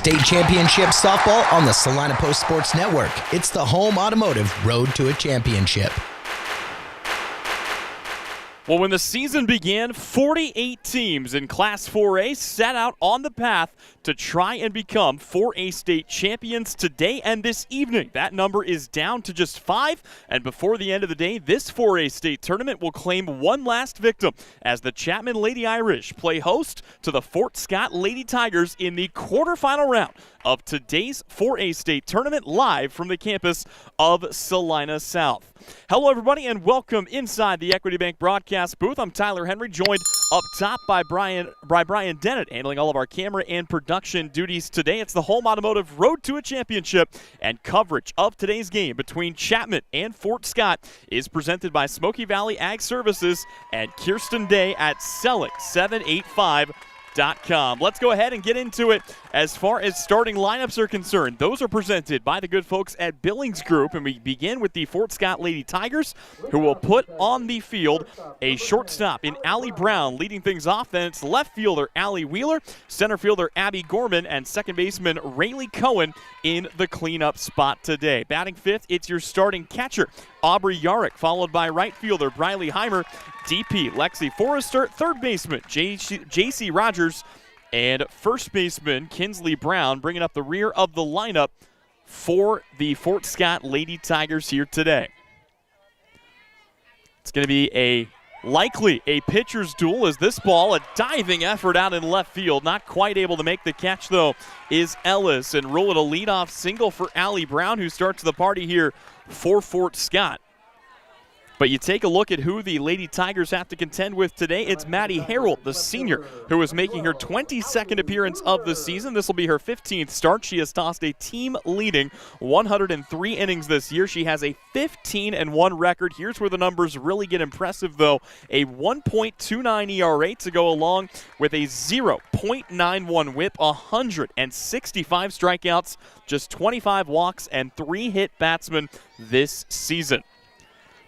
State Championship Softball on the Salina Post Sports Network. It's the home automotive road to a championship. Well, when the season began, 48 teams in Class 4A set out on the path to try and become 4A state champions today and this evening. That number is down to just 5, and before the end of the day, this 4A state tournament will claim one last victim as the Chapman Lady Irish play host to the Fort Scott Lady Tigers in the quarterfinal round of today's 4A state tournament, live from the campus of Salina South. Hello, everybody, and welcome inside the Equity Bank broadcast booth. I'm Tyler Henry, joined up top by Brian Dennett, handling all of our camera and production duties today. It's the home automotive road to a championship, and coverage of today's game between Chapman and Fort Scott is presented by Smoky Valley Ag Services and Kirsten Day at Sellick785.com. Let's go ahead and get into it. As far as starting lineups are concerned, those are presented by the good folks at Billings Group, and we begin with the Fort Scott Lady Tigers, who will put on the field a shortstop in Allie Brown leading things off. Then it's left fielder Allie Wheeler, center fielder Abby Gorman, and second baseman Rayleigh Cohen in the cleanup spot today. Batting fifth, it's your starting catcher Aubrey Yarrick, followed by right fielder Briley Heimer, DP Lexi Forrester, third baseman J.C. Rogers, and first baseman Kinsley Brown, bringing up the rear of the lineup for the Fort Scott Lady Tigers here today. It's going to be likely a pitcher's duel, as this ball, a diving effort out in left field. Not quite able to make the catch, though, is Ellis, and rolling a leadoff single for Allie Brown, who starts the party here for Fort Scott. But you take a look at who the Lady Tigers have to contend with today. It's Maddie Harold, the senior, who is making her 22nd appearance of the season. This will be her 15th start. She has tossed a team-leading 103 innings this year. She has a 15-1 record. Here's where the numbers really get impressive, though. A 1.29 ERA to go along with a 0.91 whip, 165 strikeouts, just 25 walks, and 3 hit batsmen this season.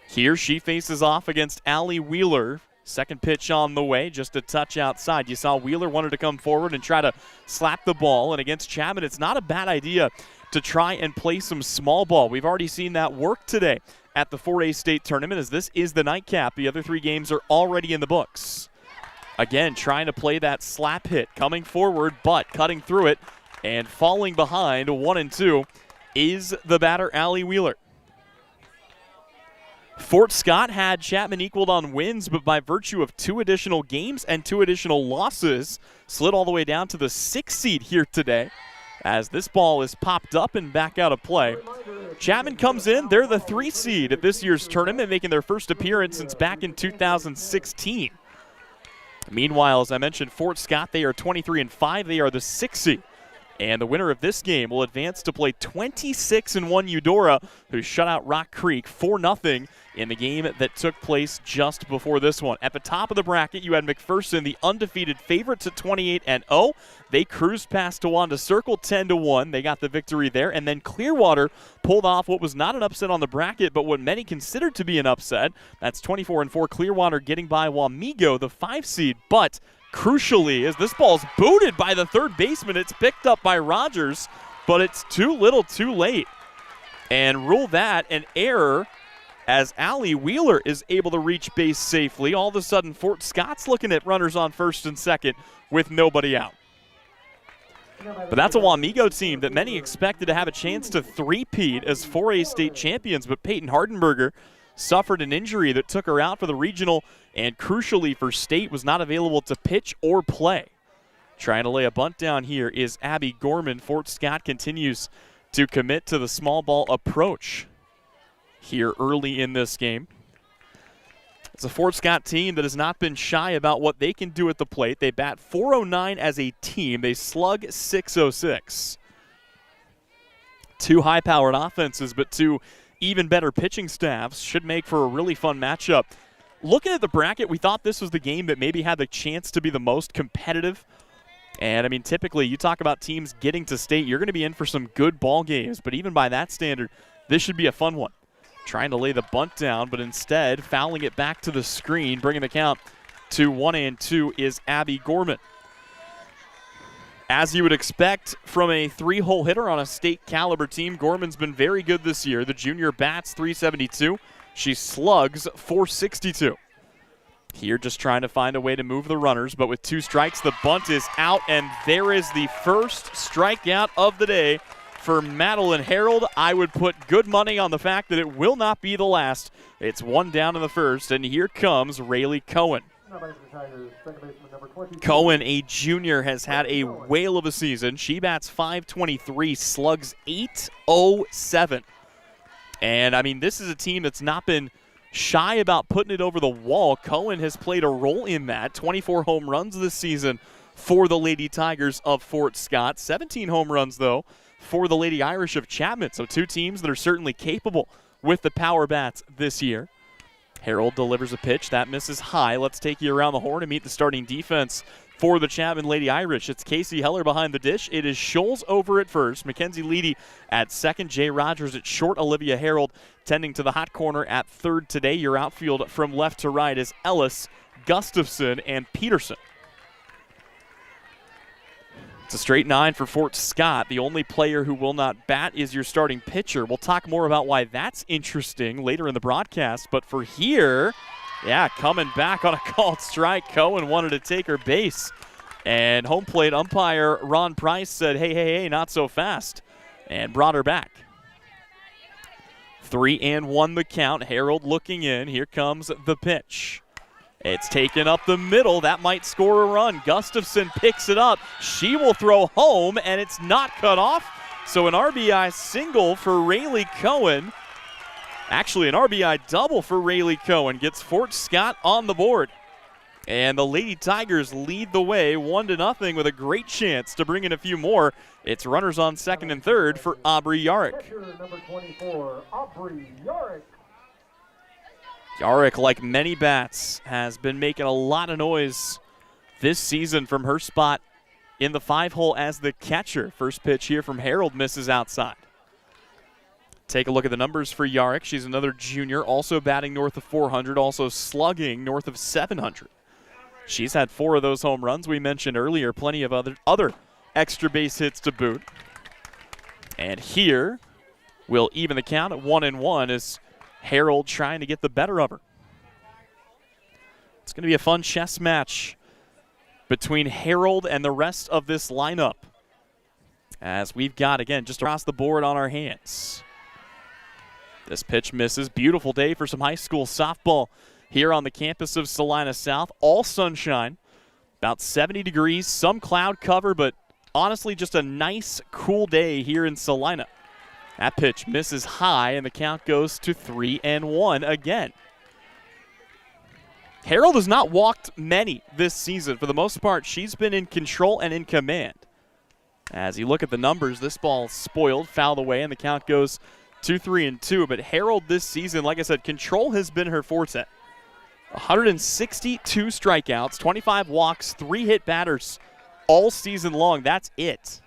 Here she faces off against Allie Wheeler. Second pitch on the way, just a touch outside. You saw Wheeler wanted to come forward and try to slap the ball, and against Chapman, it's not a bad idea to try and play some small ball. We've already seen that work today at the 4A state tournament, as this is the nightcap. The other 3 games are already in the books. Again, trying to play that slap hit, coming forward, but cutting through it, and falling behind 1-2 is the batter, Allie Wheeler. Fort Scott had Chapman equaled on wins, but by virtue of 2 additional games and 2 additional losses, slid all the way down to the 6th seed here today, as this ball is popped up and back out of play. Chapman comes in. They're the 3 seed at this year's tournament, making their first appearance since back in 2016. Meanwhile, as I mentioned, Fort Scott, they are 23-5. They are the 6th seed. And the winner of this game will advance to play 26-1 Eudora, who shut out Rock Creek 4-0 in the game that took place just before this one. At the top of the bracket, you had McPherson, the undefeated favorites at 28-0. They cruised past Towanda Circle 10-1. They got the victory there. And then Clearwater pulled off what was not an upset on the bracket, but what many considered to be an upset. That's 24-4 Clearwater getting by Wamego, the 5 seed. But crucially, as this ball's booted by the third baseman, it's picked up by Rogers, but it's too little too late. And rule that an error, as Allie Wheeler is able to reach base safely. All of a sudden, Fort Scott's looking at runners on first and second with nobody out. But that's a Wamego team that many expected to have a chance to three-peat as 4A state champions, but Peyton Hardenberger suffered an injury that took her out for the regional, and crucially for state was not available to pitch or play. Trying to lay a bunt down here is Abby Gorman. Fort Scott continues to commit to the small ball approach here early in this game. It's a Fort Scott team that has not been shy about what they can do at the plate. They bat .409 as a team. They slug .606. 2 high-powered offenses, but 2 even better pitching staffs. Should make for a really fun matchup. Looking at the bracket, we thought this was the game that maybe had the chance to be the most competitive. And, I mean, typically you talk about teams getting to state, you're going to be in for some good ball games. But even by that standard, this should be a fun one. Trying to lay the bunt down, but instead fouling it back to the screen, bringing the count to 1-2 is Abby Gorman. As you would expect from a 3-hole hitter on a state caliber team, Gorman's been very good this year. The junior bats .372. She slugs .462. Here just trying to find a way to move the runners, but with 2 strikes, the bunt is out, and there is the first strikeout of the day for Madeline Harold. I would put good money on the fact that it will not be the last. It's 1 down in the first, and here comes Rayleigh Cohen. Cohen, a junior, has had a whale of a season. She bats .523, slugs .807. And, I mean, this is a team that's not been shy about putting it over the wall. Cohen has played a role in that. 24 home runs this season for the Lady Tigers of Fort Scott. 17 home runs, though, for the Lady Irish of Chapman. So 2 teams that are certainly capable with the power bats this year. Harold delivers a pitch. That misses high. Let's take you around the horn and meet the starting defense for the Chapman Lady Irish. It's Casey Heller behind the dish. It is Scholes over at first. Mackenzie Leedy at second. Jay Rogers at short. Olivia Harold tending to the hot corner at third today. Your outfield from left to right is Ellis, Gustafson, and Peterson. It's a straight 9 for Fort Scott. The only player who will not bat is your starting pitcher. We'll talk more about why that's interesting later in the broadcast. But for here, yeah, coming back on a called strike. Cohen wanted to take her base. And home plate umpire Ron Price said, hey, not so fast, and brought her back. 3-1 the count. Harold looking in. Here comes the pitch. It's taken up the middle. That might score a run. Gustafson picks it up. She will throw home, and it's not cut off. So an RBI single for Rayleigh Cohen. Actually, an RBI double for Rayleigh Cohen. Gets Fort Scott on the board. And the Lady Tigers lead the way 1-0 with a great chance to bring in a few more. It's runners on second and third for Aubrey Yarick. Number 24, Aubrey Yarick. Yarick, like many bats, has been making a lot of noise this season from her spot in the 5-hole as the catcher. First pitch here from Harold misses outside. Take a look at the numbers for Yarick. She's another junior, also batting north of 400, also slugging north of 700. She's had 4 of those home runs we mentioned earlier, plenty of other extra base hits to boot. And here we'll even the count at 1-1 as Harold trying to get the better of her. It's going to be a fun chess match between Harold and the rest of this lineup, as we've got, again, just across the board on our hands. This pitch misses. Beautiful day for some high school softball here on the campus of Salina South. All sunshine, about 70 degrees, some cloud cover, but honestly just a nice, cool day here in Salina. That pitch misses high, and the count goes to 3-1 again. Harold has not walked many this season. For the most part, she's been in control and in command. As you look at the numbers, this ball spoiled, fouled away, and the count goes 2-3-2. But Harold this season, like I said, control has been her forte. 162 strikeouts, 25 walks, 3 hit batters all season long. That's it.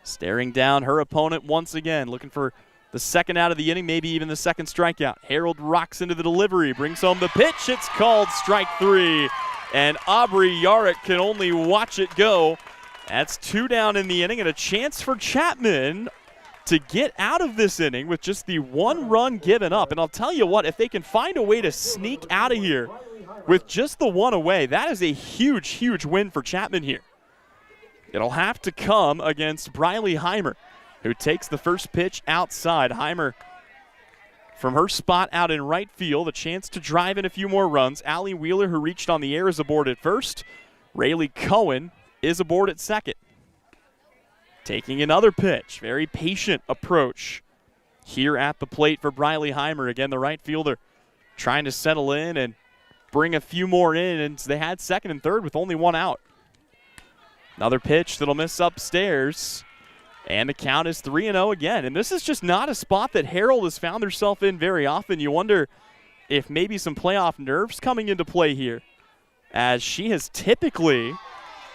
Staring down her opponent once again, looking for the second out of the inning, maybe even the second strikeout. Harold rocks into the delivery, brings home the pitch. It's called strike 3, and Aubrey Yarick can only watch it go. That's 2 down in the inning, and a chance for Chapman to get out of this inning with just the 1 run given up. And I'll tell you what, if they can find a way to sneak out of here with just the 1 away, that is a huge, huge win for Chapman here. It'll have to come against Briley Heimer, who takes the first pitch outside. Heimer, from her spot out in right field, a chance to drive in a few more runs. Allie Wheeler, who reached on the air, is aboard at first. Rayleigh Cohen is aboard at second. Taking another pitch. Very patient approach here at the plate for Briley Heimer. Again, the right fielder trying to settle in and bring a few more in, and they had second and third with only 1 out. Another pitch that'll miss upstairs, and the count is 3-0 again. And this is just not a spot that Harold has found herself in very often. You wonder if maybe some playoff nerves coming into play here, as she has typically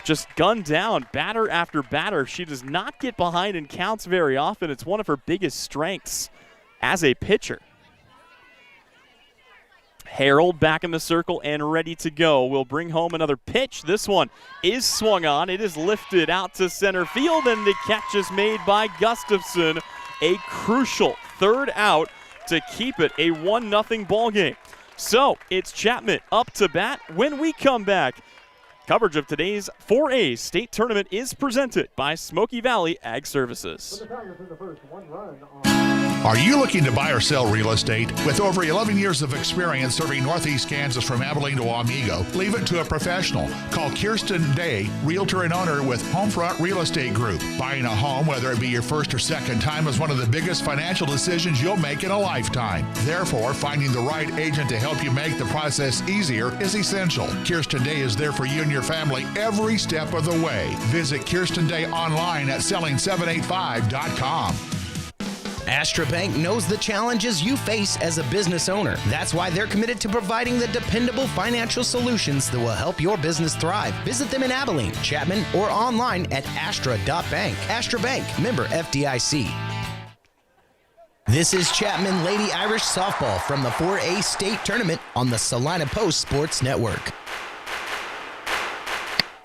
just gunned down batter after batter. She does not get behind in counts very often. It's one of her biggest strengths as a pitcher. Harold back in the circle and ready to go. We'll bring home another pitch. This one is swung on. It is lifted out to center field, and the catch is made by Gustafson. A crucial third out to keep it a 1-0 ball game. So it's Chapman up to bat. When we come back, coverage of today's 4A state tournament is presented by Smoky Valley Ag Services. Are you looking to buy or sell real estate? With over 11 years of experience serving Northeast Kansas from Abilene to Wamego, leave it to a professional. Call Kirsten Day, realtor and owner with Homefront Real Estate Group. Buying a home, whether it be your first or second time, is one of the biggest financial decisions you'll make in a lifetime. Therefore, finding the right agent to help you make the process easier is essential. Kirsten Day is there for you and your family every step of the way. Visit Kirsten Day online at selling785.com. Astra Bank knows the challenges you face as a business owner. That's why they're committed to providing the dependable financial solutions that will help your business thrive. Visit them in Abilene, Chapman, or online at astra.bank. Astra Bank, member FDIC. This is Chapman Lady Irish Softball from the 4A state tournament on the Salina Post Sports Network.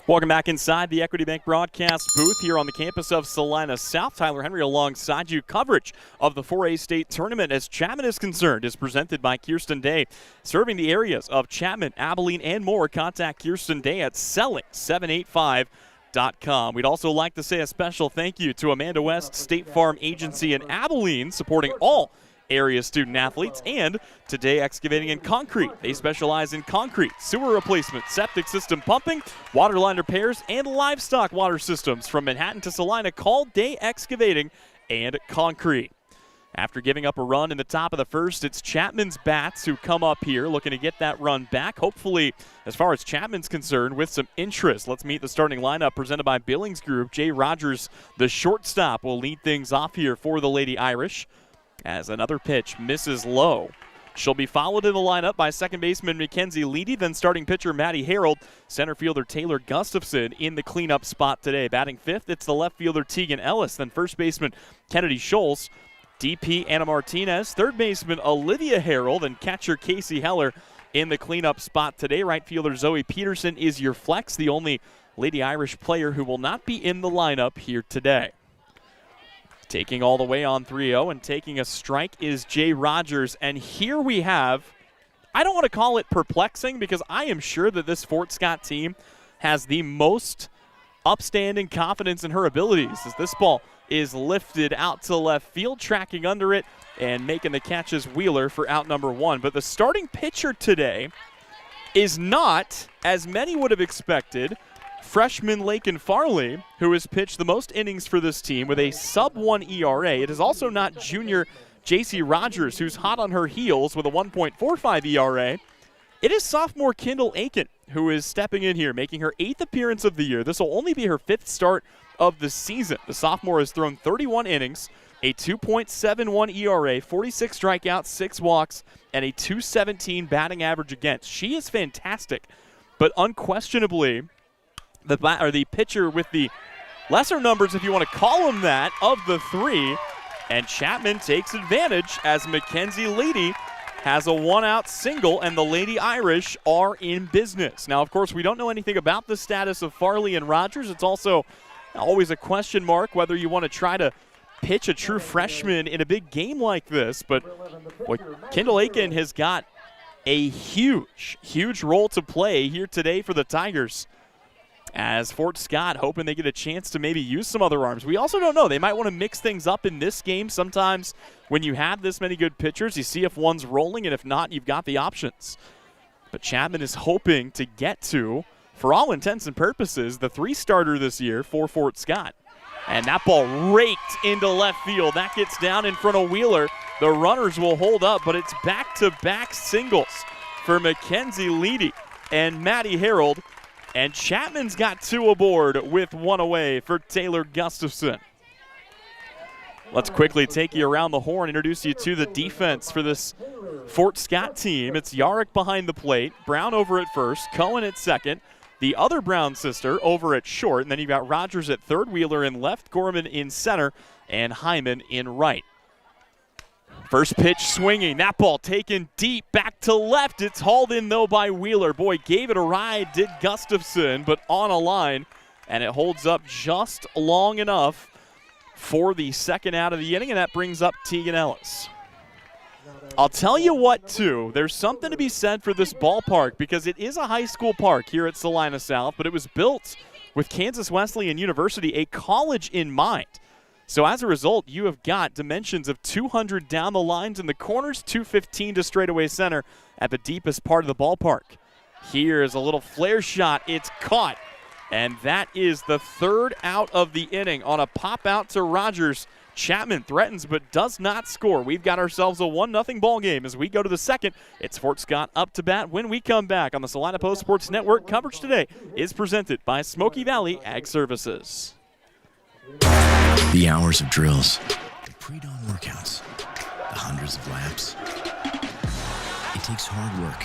Welcome back inside the Equity Bank broadcast booth here on the campus of Salina South. Tyler Henry alongside you. Coverage of the 4A state tournament as Chapman is concerned is presented by Kirsten Day. Serving the areas of Chapman, Abilene, and more, contact Kirsten Day at selling785.com. We'd also like to say a special thank you to Amanda West State Farm Agency in Abilene, supporting all area student athletes, and Today Excavating and Concrete. They specialize in concrete, sewer replacement, septic system pumping, water line repairs, and livestock water systems. From Manhattan to Salina, call Day Excavating and Concrete. After giving up a run in the top of the first, it's Chapman's bats who come up here looking to get that run back. Hopefully, as far as Chapman's concerned, with some interest. Let's meet the starting lineup presented by Billings Group. Jay Rogers, the shortstop, will lead things off here for the Lady Irish, as another pitch misses low. She'll be followed in the lineup by second baseman Mackenzie Leedy, then starting pitcher Maddie Harold, center fielder Taylor Gustafson in the cleanup spot today. Batting fifth, it's the left fielder Tegan Ellis, then first baseman Kennedy Scholes, DP Anna Martinez, third baseman Olivia Harold, and catcher Casey Heller in the cleanup spot today. Right fielder Zoe Peterson is your flex, the only Lady Irish player who will not be in the lineup here today. Taking all the way on 3-0 and taking a strike is Jay Rogers. And here we have, I don't want to call it perplexing because I am sure that this Fort Scott team has the most upstanding confidence in her abilities as this ball is lifted out to left field, tracking under it and making the catch as Wheeler for out number one. But the starting pitcher today is not, as many would have expected, freshman Lakin Farley, who has pitched the most innings for this team with a sub-1 ERA. It is also not junior J.C. Rogers, who's hot on her heels with a 1.45 ERA. It is sophomore Kendall Aiken, who is stepping in here, making her 8th appearance of the year. This will only be her 5th start of the season. The sophomore has thrown 31 innings, a 2.71 ERA, 46 strikeouts, 6 walks, and a 217 batting average against. She is fantastic, but unquestionably the pitcher with the lesser numbers, if you want to call them that, of the three. And Chapman takes advantage as Mackenzie Leedy has a one-out single, and the Lady Irish are in business. Now, of course, we don't know anything about the status of Farley and Rogers. It's also always a question mark whether you want to try to pitch a true freshman in a big game like this. But Kendall Aiken has got a huge role to play here today for the Tigers, as Fort Scott hoping they get a chance to maybe use some other arms. We also don't know. They might want to mix things up in this game. Sometimes when you have this many good pitchers, you see if one's rolling, and if not, you've got the options. But Chapman is hoping to get to, for all intents and purposes, the 3-starter this year for Fort Scott. And that ball raked into left field. That gets down in front of Wheeler. The runners will hold up, but it's back-to-back singles for Mackenzie Leedy and Maddie Harold. And Chapman's got 2 aboard with 1 away for Taylor Gustafson. Let's quickly take you around the horn, introduce you to the defense for this Fort Scott team. It's Yarrick behind the plate, Brown over at first, Cohen at second, the other Brown sister over at short, and then you've got Rogers at third, Wheeler in left, Gorman in center, and Hyman in right. First pitch swinging. That ball taken deep back to left. It's hauled in, though, by Wheeler. Boy, gave it a ride, did Gustafson, but on a line. And it holds up just long enough for the second out of the inning, and that brings up Tegan Ellis. I'll tell you what, too, there's something to be said for this ballpark because it is a high school park here at Salina South, but it was built with Kansas Wesleyan University, a college in mind. So as a result, you have got dimensions of 200 down the lines in the corners, 215 to straightaway center at the deepest part of the ballpark. Here's a little flare shot. It's caught. And that is the third out of the inning on a pop out to Rogers. Chapman threatens but does not score. We've got ourselves a 1-0 ball game as we go to the second. It's Fort Scott up to bat when we come back on the Salina Post Sports Network. Coverage today is presented by Smoky Valley Ag Services. The hours of drills, the pre-dawn workouts, the hundreds of laps. It takes hard work,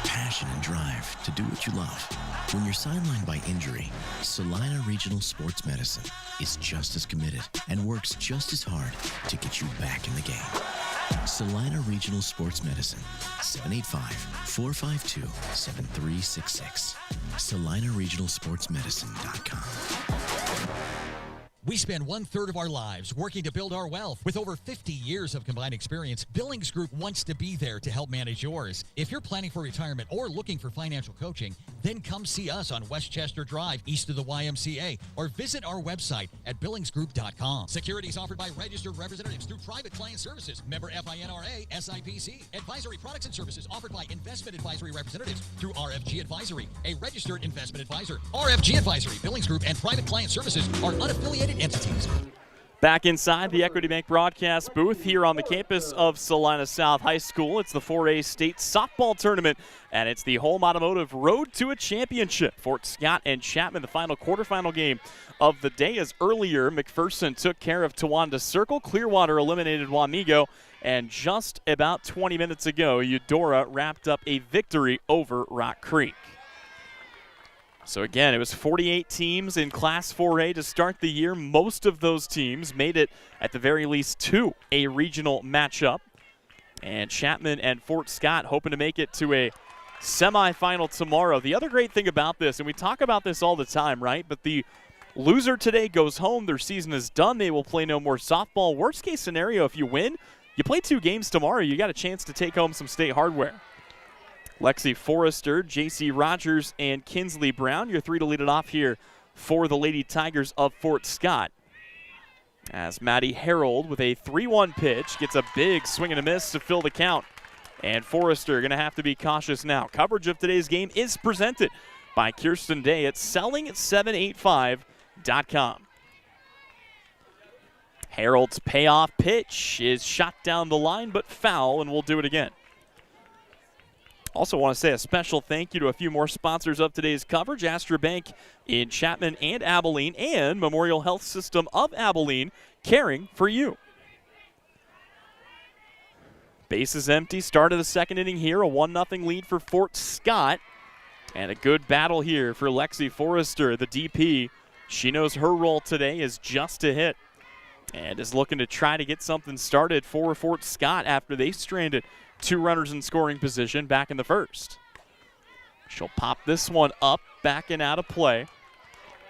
passion, and drive to do what you love. When you're sidelined by injury, Salina Regional Sports Medicine is just as committed and works just as hard to get you back in the game. Salina Regional Sports Medicine, 785-452-7366. SalinaRegionalSportsMedicine.com. We spend 1/3 of our lives working to build our wealth. With over 50 years of combined experience, Billings Group wants to be there to help manage yours. If you're planning for retirement or looking for financial coaching, then come see us on Westchester Drive, east of the YMCA, or visit our website at billingsgroup.com. Securities offered by registered representatives through Private Client Services, member FINRA, SIPC. Advisory products and services offered by investment advisory representatives through RFG Advisory, a registered investment advisor. RFG Advisory, Billings Group, and Private Client Services are unaffiliated entities. Back inside the Equity Bank broadcast booth here on the campus of Salina South High School. It's the 4A State Softball Tournament, and it's the Home Automotive Road to a Championship. Fort Scott and Chapman, the final quarterfinal game of the day, as earlier McPherson took care of Towanda Circle. Clearwater eliminated Wamego, and just about 20 minutes ago, Eudora wrapped up a victory over Rock Creek. So again, it was 48 teams in Class 4A to start the year. Most of those teams made it, at the very least, to a regional matchup. And Chapman and Fort Scott hoping to make it to a semifinal tomorrow. The other great thing about this, and we talk about this all the time, right? But the loser today goes home. Their season is done. They will play no more softball. Worst case scenario, if you win, you play 2 games tomorrow. You got a chance to take home some state hardware. Lexi Forrester, J.C. Rogers, and Kinsley Brown, your 3 to lead it off here for the Lady Tigers of Fort Scott. As Maddie Harold with a 3-1 pitch gets a big swing and a miss to fill the count. And Forrester going to have to be cautious now. Coverage of today's game is presented by Kirsten Day at selling785.com. Harold's payoff pitch is shot down the line but foul, and we'll do it again. Also want to say a special thank you to a few more sponsors of today's coverage. Astra Bank in Chapman and Abilene, and Memorial Health System of Abilene, caring for you. Base is empty. Start of the second inning here. A 1-0 lead for Fort Scott. And a good battle here for Lexi Forrester, the DP. She knows her role today is just to hit, and is looking to try to get something started for Fort Scott after they stranded 2 runners in scoring position back in the first. She'll pop this one up, back and out of play.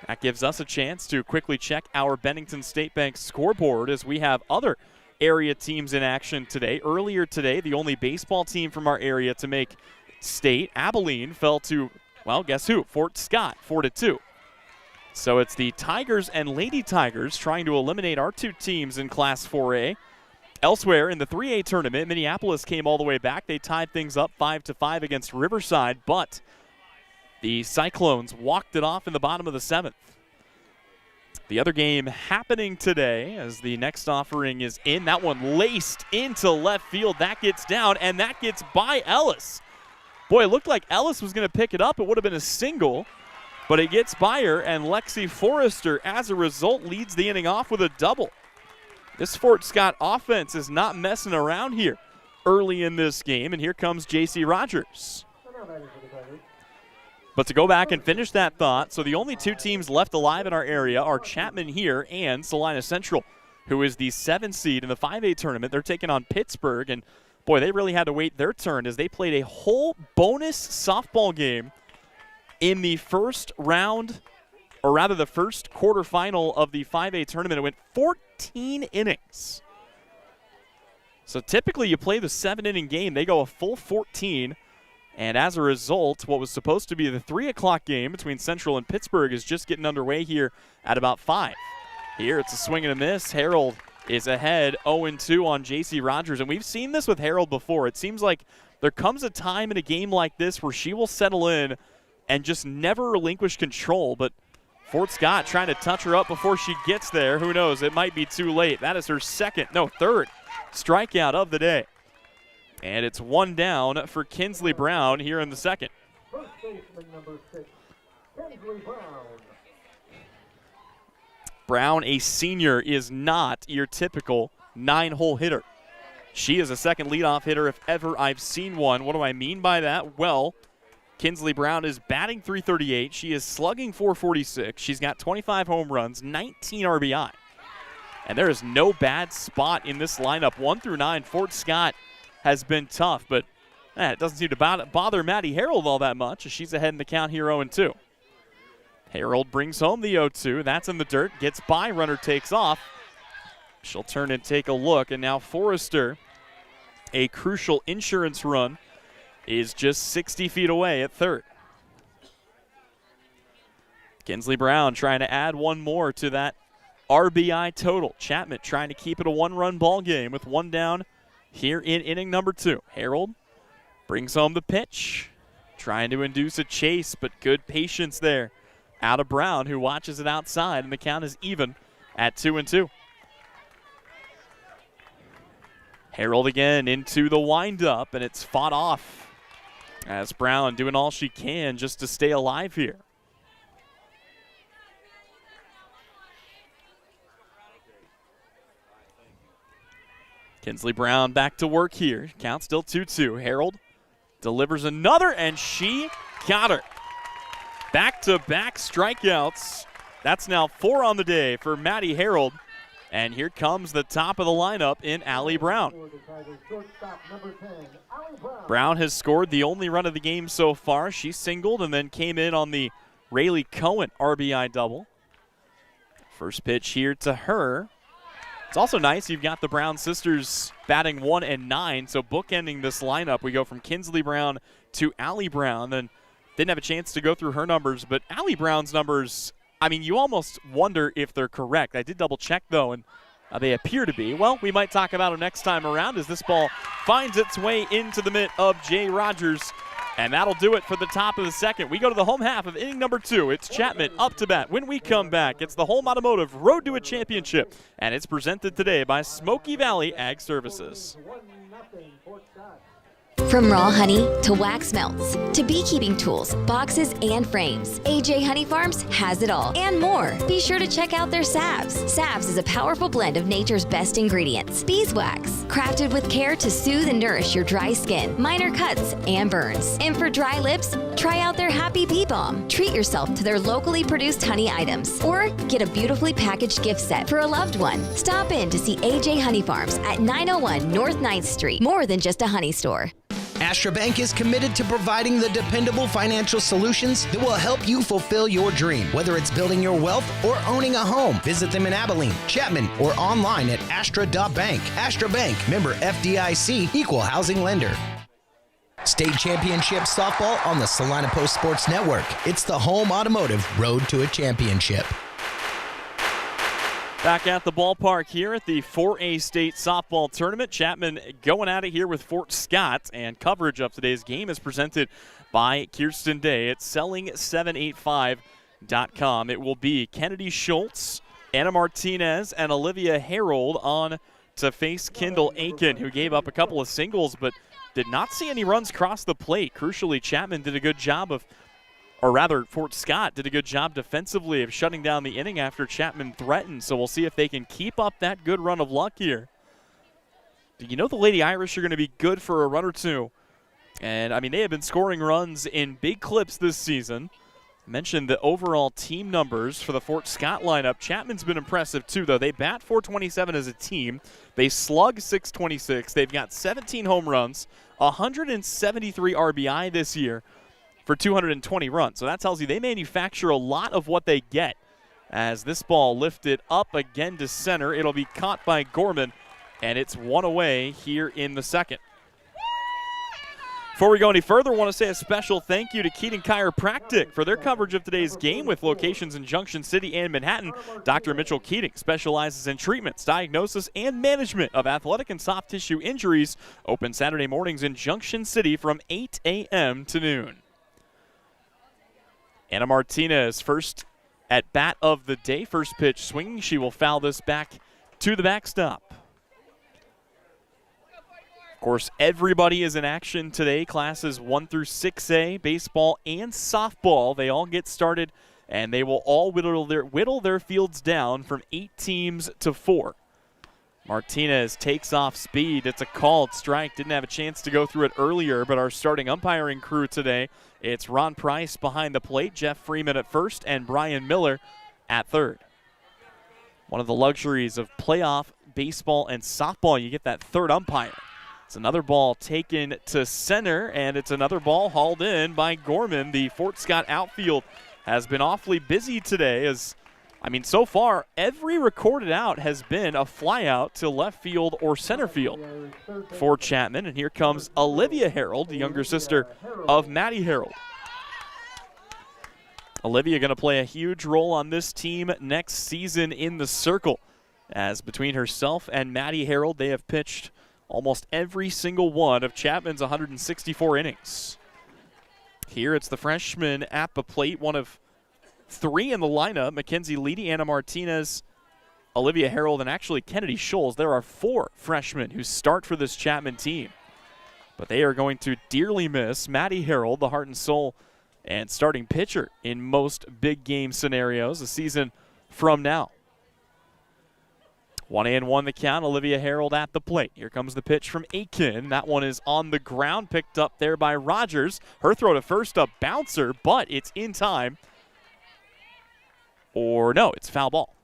That gives us a chance to quickly check our Bennington State Bank scoreboard as we have other area teams in action today. Earlier today, the only baseball team from our area to make state, Abilene, fell to, well, guess who? Fort Scott, 4-2. So it's the Tigers and Lady Tigers trying to eliminate our 2 teams in Class 4A. Elsewhere in the 3A tournament, Minneapolis came all the way back. They tied things up 5-5 against Riverside, but the Cyclones walked it off in the bottom of the 7th. The other game happening today as the next offering is in. That one laced into left field. That gets down, and that gets by Ellis. Boy, it looked like Ellis was going to pick it up. It would have been a single, but it gets by her, and Lexi Forrester, as a result, leads the inning off with a double. This Fort Scott offense is not messing around here early in this game, and here comes J.C. Rogers. But to go back and finish that thought, so the only 2 teams left alive in our area are Chapman here and Salina Central. who is the 7th seed in the 5A tournament. They're taking on Pittsburgh, and boy, they really had to wait their turn as they played a whole bonus softball game in the first round, or rather the first quarterfinal of the 5A tournament. It went 14 innings. So typically you play the 7-inning game. They go a full 14. And as a result, what was supposed to be the 3 o'clock game between Central and Pittsburgh is just getting underway here at about 5. Here it's a swing and a miss. Harold is ahead 0-2 on J.C. Rogers. And we've seen this with Harold before. It seems like there comes a time in a game like this where she will settle in and just never relinquish control. But Fort Scott trying to touch her up before she gets there. Who knows? It might be too late. That is her third strikeout of the day. And it's 1 down for Kinsley Brown here in the second. First baseman number 6, Kinsley Brown. Brown, a senior, is not your typical 9-hole hitter. She is a second leadoff hitter if ever I've seen one. What do I mean by that? Well, Kinsley Brown is batting .338. She is slugging .446. She's got 25 home runs, 19 RBI. And there is no bad spot in this lineup. 1 through 9, Fort Scott has been tough, but it doesn't seem to bother Maddie Harold all that much as she's ahead in the count here 0-2. Harold brings home the 0-2. That's in the dirt. Gets by. Runner takes off. She'll turn and take a look. And now Forrester, a crucial insurance run, is just 60 feet away at third. Kinsley Brown trying to add one more to that RBI total. Chapman trying to keep it a 1-run ball game with 1 down here in inning number 2. Harold brings home the pitch, trying to induce a chase, but good patience there out of Brown, who watches it outside, and the count is even at 2-2. Harold again into the windup, and it's fought off as Brown doing all she can just to stay alive here. Kinsley Brown back to work here. Count still 2-2. Harold delivers another, and she got her. Back-to-back strikeouts. That's now 4 on the day for Maddie Harold. And here comes the top of the lineup in Allie Brown. Brown has scored the only run of the game so far. She singled and then came in on the Rayleigh Cohen RBI double. First pitch here to her. It's also nice you've got the Brown sisters batting 1 and 9, so bookending this lineup, we go from Kinsley Brown to Allie Brown. Then didn't have a chance to go through her numbers, but Allie Brown's numbers, I mean, you almost wonder if they're correct. I did double check, though, and they appear to be. Well, we might talk about it next time around as this ball finds its way into the mitt of Jay Rogers. And that'll do it for the top of the second. We go to the home half of inning number 2. It's Chapman up to bat. When we come back, it's the Home Automotive Road to a Championship. And it's presented today by Smoky Valley Ag Services. From raw honey to wax melts to beekeeping tools, boxes, and frames, AJ Honey Farms has it all and more. Be sure to check out their salves. Salves is a powerful blend of nature's best ingredients. Beeswax, crafted with care to soothe and nourish your dry skin, minor cuts, and burns. And for dry lips, try out their Happy Bee Balm. Treat yourself to their locally produced honey items or get a beautifully packaged gift set for a loved one. Stop in to see AJ Honey Farms at 901 North 9th Street. More than just a honey store. Astra Bank is committed to providing the dependable financial solutions that will help you fulfill your dream. Whether it's building your wealth or owning a home, visit them in Abilene, Chapman, or online at astra.bank. Astra Bank, member FDIC, equal housing lender. State Championship Softball on the Salina Post Sports Network. It's the Home Automotive Road to a Championship. Back at the ballpark here at the 4A State Softball Tournament. Chapman going at it here with Fort Scott, and coverage of today's game is presented by Kirsten Day at selling785.com. It will be Kennedy Schultz, Anna Martinez, and Olivia Harold on to face Kendall Aiken, who gave up a couple of singles but did not see any runs cross the plate. Crucially, Chapman did a good job of, or rather, Fort Scott did a good job defensively of shutting down the inning after Chapman threatened. So we'll see if they can keep up that good run of luck here. You know the Lady Irish are going to be good for a run or two. And, I mean, they have been scoring runs in big clips this season. Mentioned the overall team numbers for the Fort Scott lineup. Chapman's been impressive too, though. They bat .427 as a team. They slug .626. They've got 17 home runs, 173 RBI this year for 220 runs. So that tells you they manufacture a lot of what they get. As this ball lifted up again to center, it'll be caught by Gorman, and it's one away here in the second. Before we go any further, I want to say a special thank you to Keaton Chiropractic for their coverage of today's game with locations in Junction City and Manhattan. Dr. Mitchell Keating specializes in treatments, diagnosis, and management of athletic and soft tissue injuries. Open Saturday mornings in Junction City from 8 a.m. to noon. Anna Martinez first at bat of the day. First pitch swinging. She will foul this back to the backstop. Of course, everybody is in action today. Classes 1 through 6A, baseball and softball. They all get started, and they will all whittle their fields down from 8 teams to 4. Martinez takes off speed. It's a called strike. Didn't have a chance to go through it earlier, but our starting umpiring crew today, it's Ron Price behind the plate, Jeff Freeman at first, and Brian Miller at third. One of the luxuries of playoff baseball and softball, you get that third umpire. It's another ball taken to center, and it's another ball hauled in by Gorman. The Fort Scott outfield has been awfully busy today. So far, every recorded out has been a fly out to left field or center field for Chapman. And here comes Olivia Harold, the younger sister of Maddie Harold. Olivia going to play a huge role on this team next season in the circle, as between herself and Maddie Harold, they have pitched almost every single one of Chapman's 164 innings. Here it's the freshman at the plate, one of 3 in the lineup. Mackenzie Leedy, Anna Martinez, Olivia Harold, and actually Kennedy Scholes. There are 4 freshmen who start for this Chapman team. But they are going to dearly miss Maddie Harold, the heart and soul and starting pitcher in most big game scenarios a season from now. 1-1 the count. Olivia Harold at the plate. Here comes the pitch from Aiken. That one is on the ground, picked up there by Rogers. Her throw to first, a bouncer, but it's in time. Or no, it's foul ball.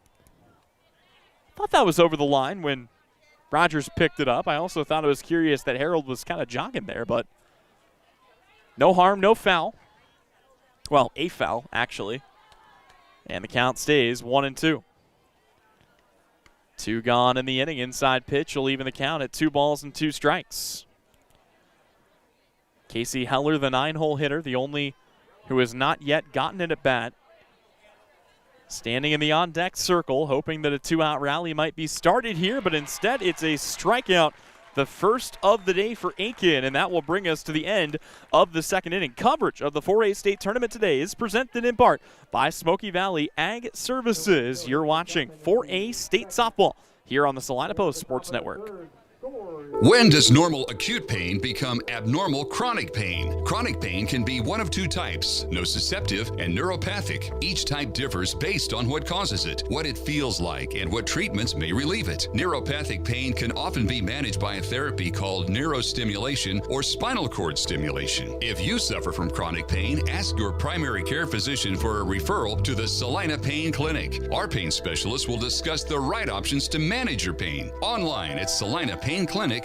Thought that was over the line when Rogers picked it up. I also thought it was curious that Harold was kind of jogging there, but no harm, no foul. Well, a foul, actually. And the count stays 1-2. 2 gone in the inning. Inside pitch will even the count at 2 balls and 2 strikes. Casey Heller, the 9-hole hitter, the only who has not yet gotten it at bat. Standing in the on-deck circle, hoping that a 2-out rally might be started here, but instead it's a strikeout, the first of the day for Aiken, and that will bring us to the end of the second inning. Coverage of the 4A state tournament today is presented in part by Smoky Valley Ag Services. You're watching 4A state softball here on the Salina Post Sports Network. When does normal acute pain become abnormal chronic pain? Chronic pain can be one of 2 types, nociceptive and neuropathic. Each type differs based on what causes it, what it feels like, and what treatments may relieve it. Neuropathic pain can often be managed by a therapy called neurostimulation or spinal cord stimulation. If you suffer from chronic pain, ask your primary care physician for a referral to the Salina Pain Clinic. Our pain specialist will discuss the right options to manage your pain. Online at salinapainclinic.org.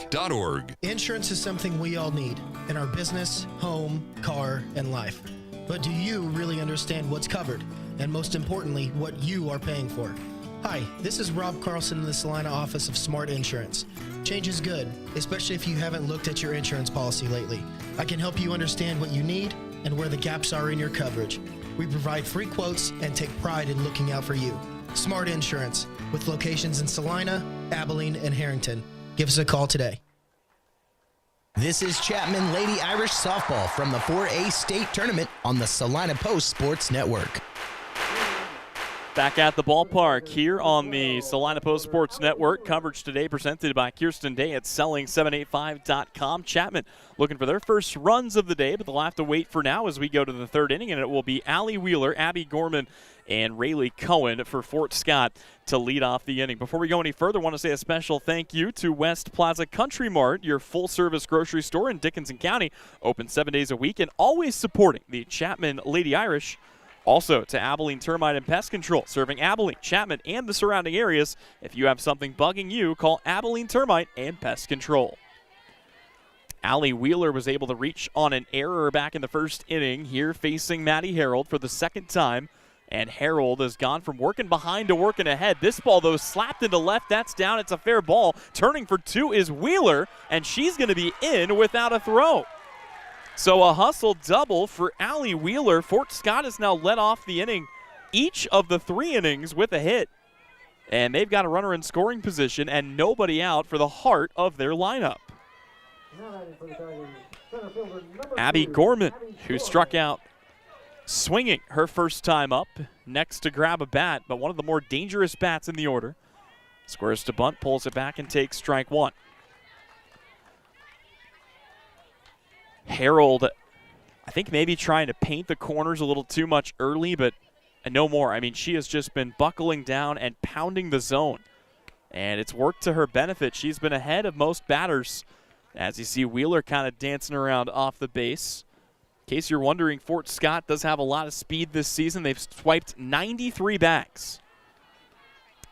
Insurance is something we all need in our business, home, car, and life. But do you really understand what's covered? And most importantly, what you are paying for? Hi, this is Rob Carlson in the Salina office of Smart Insurance. Change is good, especially if you haven't looked at your insurance policy lately. I can help you understand what you need and where the gaps are in your coverage. We provide free quotes and take pride in looking out for you. Smart Insurance, with locations in Salina, Abilene, and Harrington. Give us a call today. This is Chapman Lady Irish Softball from the 4A State Tournament on the Salina Post Sports Network. Back at the ballpark here on the Salina Post Sports Network. Coverage today presented by Kirsten Day at selling785.com. Chapman looking for their first runs of the day, but they'll have to wait for now as we go to the third inning, and it will be Allie Wheeler, Abby Gorman, and Rayleigh Cohen for Fort Scott to lead off the inning. Before we go any further, I want to say a special thank you to West Plaza Country Mart, your full-service grocery store in Dickinson County, open 7 days a week and always supporting the Chapman Lady Irish Also to Abilene Termite and Pest Control, serving Abilene, Chapman, and the surrounding areas. If you have something bugging you, call Abilene Termite and Pest Control. Allie Wheeler was able to reach on an error back in the first inning, here facing Maddie Harold for the second time. And Harold has gone from working behind to working ahead. This ball, though, slapped into left. That's down. It's a fair ball. Turning for two is Wheeler, and she's going to be in without a throw. So a hustle double for Allie Wheeler. Fort Scott has now led off the inning, each of the 3 innings with a hit. And they've got a runner in scoring position and nobody out for the heart of their lineup. Abby Gorman, who struck out swinging her first time up, next to grab a bat, but one of the more dangerous bats in the order. Squares to bunt, pulls it back, and takes strike 1. Harold, I think maybe trying to paint the corners a little too much early, but no more. I mean, she has just been buckling down and pounding the zone, and it's worked to her benefit. She's been ahead of most batters, as you see Wheeler kind of dancing around off the base. In case you're wondering, Fort Scott does have a lot of speed this season. They've swiped 93 bags.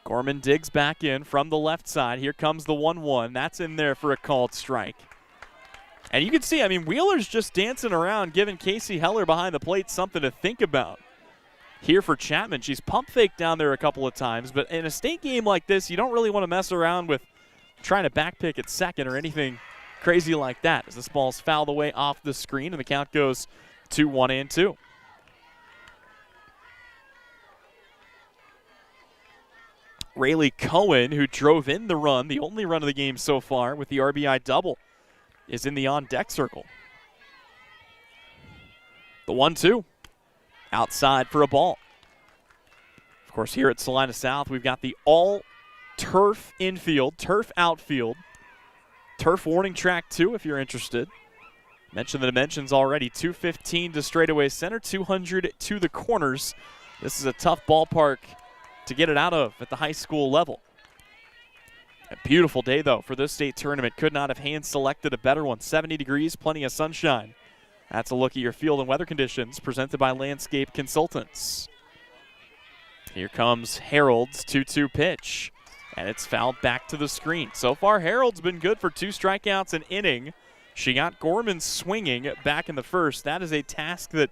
Gorman digs back in from the left side. Here comes the 1-1. That's in there for a called strike. And you can see, I mean, Wheeler's just dancing around, giving Casey Heller behind the plate something to think about. Here for Chapman, she's pump faked down there a couple of times, but in a state game like this, you don't really want to mess around with trying to backpick at second or anything crazy like that, as this ball's fouled away off the screen, and the count goes 2-1-2. Rayleigh Cohen, who drove in the run, the only run of the game so far with the RBI double, is in the on-deck circle. The 1-2. Outside for a ball. Of course, here at Salina South, we've got the all-turf infield, turf outfield, turf warning track too, if you're interested. Mentioned the dimensions already. 215 to straightaway center, 200 to the corners. This is a tough ballpark to get it out of at the high school level. A beautiful day, though, for this state tournament. Could not have hand-selected a better one. 70 degrees, plenty of sunshine. That's a look at your field and weather conditions presented by Landscape Consultants. Here comes Harold's 2-2 pitch, and it's fouled back to the screen. So far, Harold's been good for 2 strikeouts an inning. She got Gorman swinging back in the first. That is a task that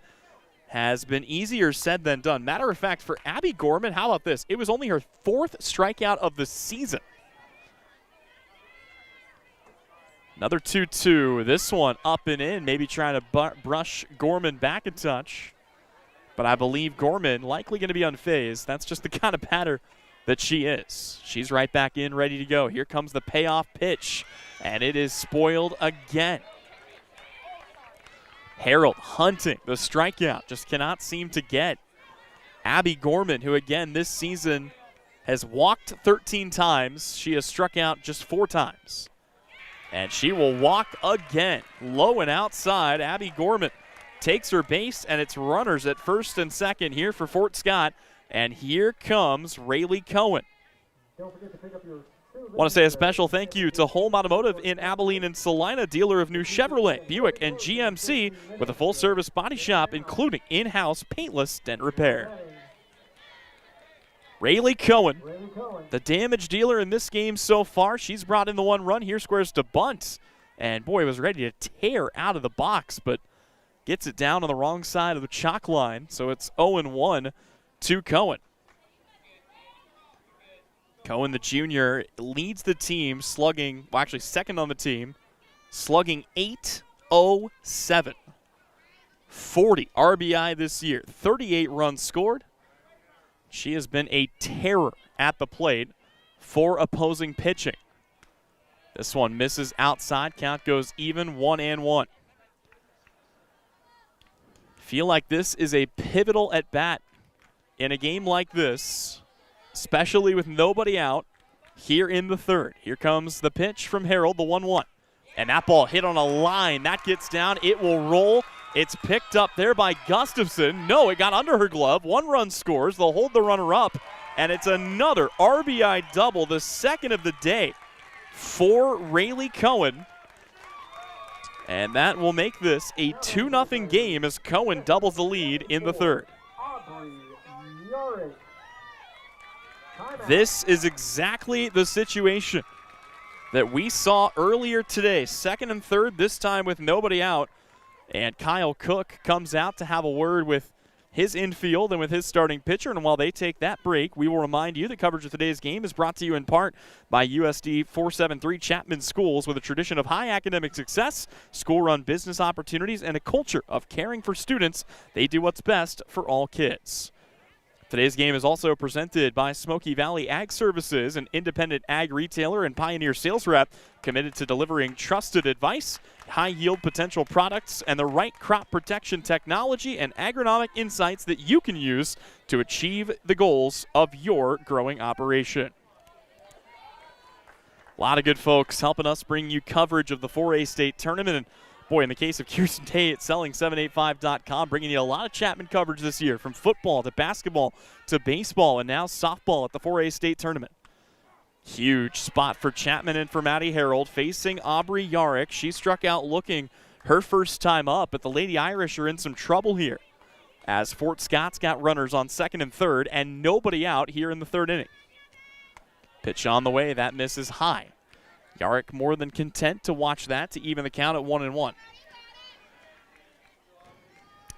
has been easier said than done. Matter of fact, for Abby Gorman, how about this? It was only her 4th strikeout of the season. Another 2-2. This one up and in, maybe trying to brush Gorman back a touch. But I believe Gorman likely going to be unfazed. That's just the kind of batter that she is. She's right back in, ready to go. Here comes the payoff pitch, and it is spoiled again. Harold hunting the strikeout, just cannot seem to get. Abby Gorman, who again this season has walked 13 times. She has struck out just 4 times. And she will walk again. Low and outside, Abby Gorman takes her base, and it's runners at first and second here for Fort Scott. And here comes Rayleigh Cohen. Want to say a special thank you to Holm Automotive in Abilene and Salina, dealer of new Chevrolet, Buick, and GMC, with a full-service body shop, including in-house paintless dent repair. Rayleigh Cohen, the damage dealer in this game so far. She's brought in the 1 run. Here squares to bunt. And boy, was ready to tear out of the box, but gets it down on the wrong side of the chalk line. So it's 0-1 to Cohen. Cohen, the junior, leads the team slugging, well, actually second on the team, slugging .807. 40 RBI this year, 38 runs scored. She has been a terror at the plate for opposing pitching. This one misses outside. Count goes even, 1-1. Feel like this is a pivotal at-bat in a game like this, especially with nobody out here in the third. Here comes the pitch from Harold, the 1-1. And that ball hit on a line. That gets down. It will roll. It's picked up there by Gustafson. No, it got under her glove. 1 run scores. They'll hold the runner up. And it's another RBI double, the second of the day for Rayleigh Cohen. And that will make this a 2-0 game as Cohen doubles the lead in the third. Yorick. This is exactly the situation that we saw earlier today. Second and third, this time with nobody out. And Kyle Cook comes out to have a word with his infield and with his starting pitcher. And while they take that break, we will remind you that coverage of today's game is brought to you in part by USD 473 Chapman Schools, with a tradition of high academic success, school-run business opportunities, and a culture of caring for students. They do what's best for all kids. Today's game is also presented by Smoky Valley Ag Services, an independent ag retailer and pioneer sales rep committed to delivering trusted advice, high-yield potential products, and the right crop protection technology and agronomic insights that you can use to achieve the goals of your growing operation. A lot of good folks helping us bring you coverage of the 4A state tournament. And boy, in the case of Kirsten Day at selling785.com, bringing you a lot of Chapman coverage this year, from football to basketball to baseball and now softball at the 4A state tournament. Huge spot for Chapman and for Maddie Harold facing Aubrey Yarick. She struck out looking her first time up, but the Lady Irish are in some trouble here, as Fort Scott's got runners on second and third and nobody out here in the third inning. Pitch on the way, that misses high. Yarick more than content to watch that to even the count at 1-1.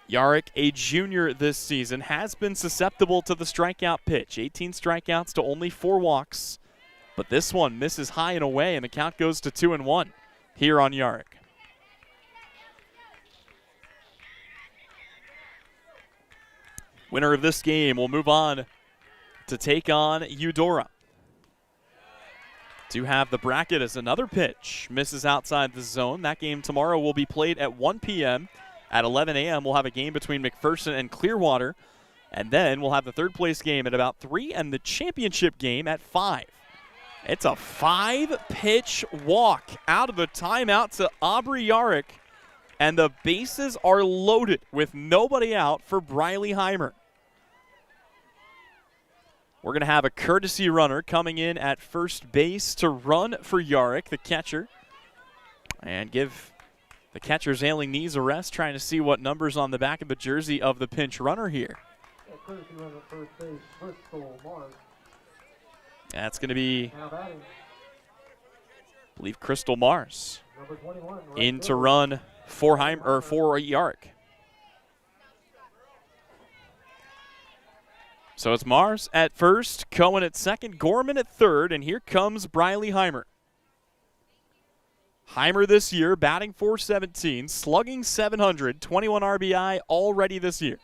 Yarick, a junior this season, has been susceptible to the strikeout pitch. 18 strikeouts to only 4 walks. But this one misses high and away, and the count goes to 2-1 here on Yarick. Winner of this game will move on to take on Eudora. Do have the bracket as another pitch misses outside the zone. That game tomorrow will be played at 1 p.m. At 11 a.m. we'll have a game between McPherson and Clearwater, and then we'll have the third place game at about 3 and the championship game at 5. It's a 5-pitch walk out of the timeout to Aubrey Yarick, and the bases are loaded with nobody out for Briley Heimer. We're going to have a courtesy runner coming in at first base to run for Yarick, the catcher, and give the catcher's ailing knees a rest, trying to see what numbers on the back of the jersey of the pinch runner here. Courtesy runner first base, Crystal Mars. That's going to be, Now batting, I believe, Crystal Mars number 21. Right in to fielder. run for Yarick. So it's Mars at first, Cohen at second, Gorman at third, and here comes Briley Heimer. Heimer this year batting .417, slugging .700, 21 RBI already this year.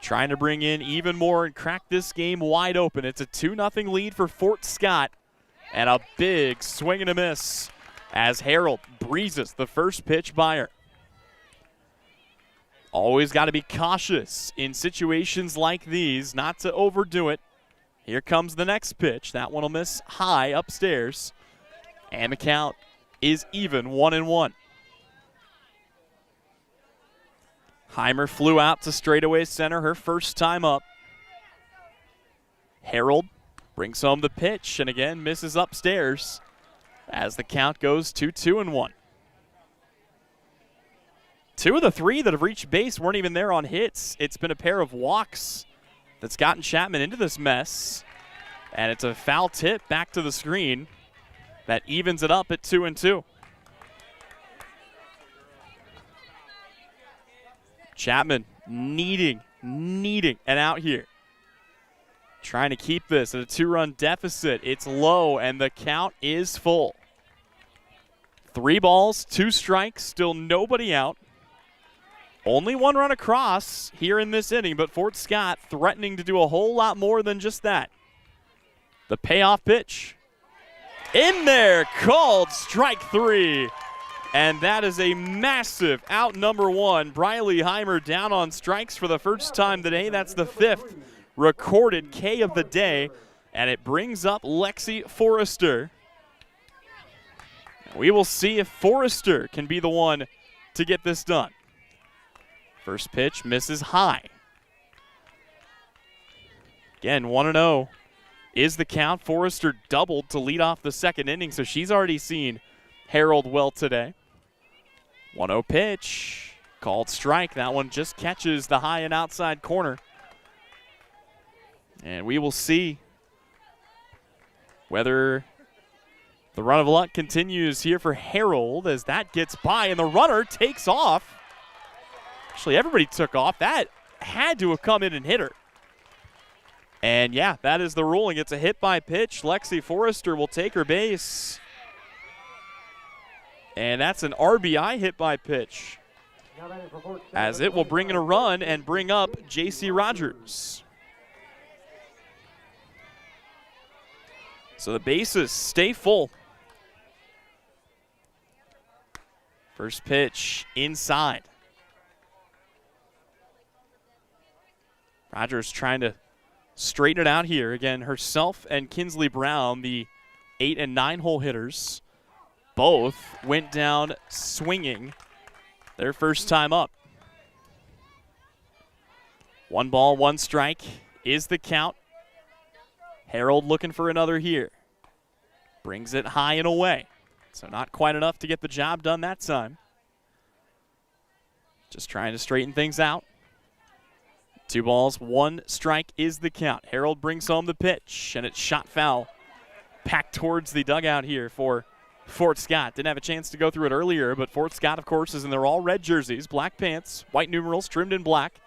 Trying to bring in even more and crack this game wide open. It's a 2-0 lead for Fort Scott, and a big swing and a miss as Harold breezes the first pitch by her. Always got to be cautious in situations like these, not to overdo it. Here comes the next pitch. That one will miss high upstairs, and the count is even 1-1. Heimer flew out to straightaway center her first time up. Harold brings home the pitch and again misses upstairs as the count goes to 2-1. 2 of the 3 that have reached base weren't even there on hits. It's been a pair of walks that's gotten Chapman into this mess. And it's a foul tip back to the screen that evens it up at 2-2. Chapman needing an out here. Trying to keep this at a 2-run deficit. It's low, and the count is full. 3 balls, 2 strikes, still nobody out. Only 1 run across here in this inning, but Fort Scott threatening to do a whole lot more than just that. The payoff pitch. In there, called strike 3. And that is a massive out number 1. Briley Heimer down on strikes for the first time today. That's the 5th recorded K of the day. And it brings up Lexi Forrester. We will see if Forrester can be the one to get this done. First pitch misses high. Again, 1-0 is the count. Forrester doubled to lead off the second inning, so she's already seen Harold well today. 1-0 pitch. Called strike. That one just catches the high and outside corner. And we will see whether the run of luck continues here for Harold as that gets by and the runner takes off. Actually, everybody took off. That had to have come in and hit her. And yeah, that is the ruling. It's a hit by pitch. Lexi Forrester will take her base. And that's an RBI hit by pitch, as it will bring in a run and bring up J.C. Rogers. So the bases stay full. First pitch inside. Rogers trying to straighten it out here. Again, herself and Kinsley Brown, the 8 and 9 hole hitters, both went down swinging their first time up. 1 ball, 1 strike is the count. Harold looking for another here. Brings it high and away. So not quite enough to get the job done that time. Just trying to straighten things out. 2 balls, 1 strike is the count. Harold brings home the pitch, and it's shot foul. Packed towards the dugout here for Fort Scott. Didn't have a chance to go through it earlier, but Fort Scott, of course, is in their all-red jerseys, black pants, white numerals trimmed in black.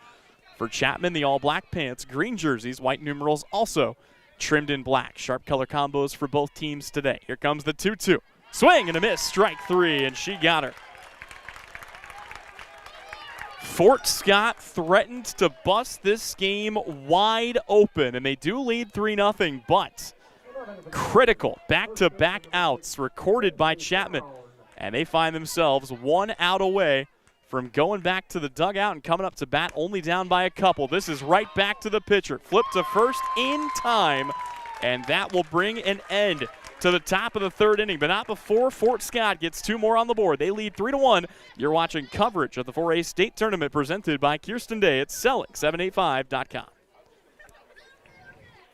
For Chapman, the all-black pants, green jerseys, white numerals also trimmed in black. Sharp color combos for both teams today. Here comes the 2-2. Swing and a miss, strike 3, and she got her. Fort Scott threatened to bust this game wide open, and they do lead 3-0, but critical back-to-back outs recorded by Chapman, and they find themselves 1 out away from going back to the dugout and coming up to bat only down by a couple. This is right back to the pitcher. Flip to first in time, and that will bring an end to the top of the 3rd inning, but not before Fort Scott gets 2 more on the board. They lead 3-1. You're watching coverage of the 4A state tournament presented by Kirsten Day at selling785.com.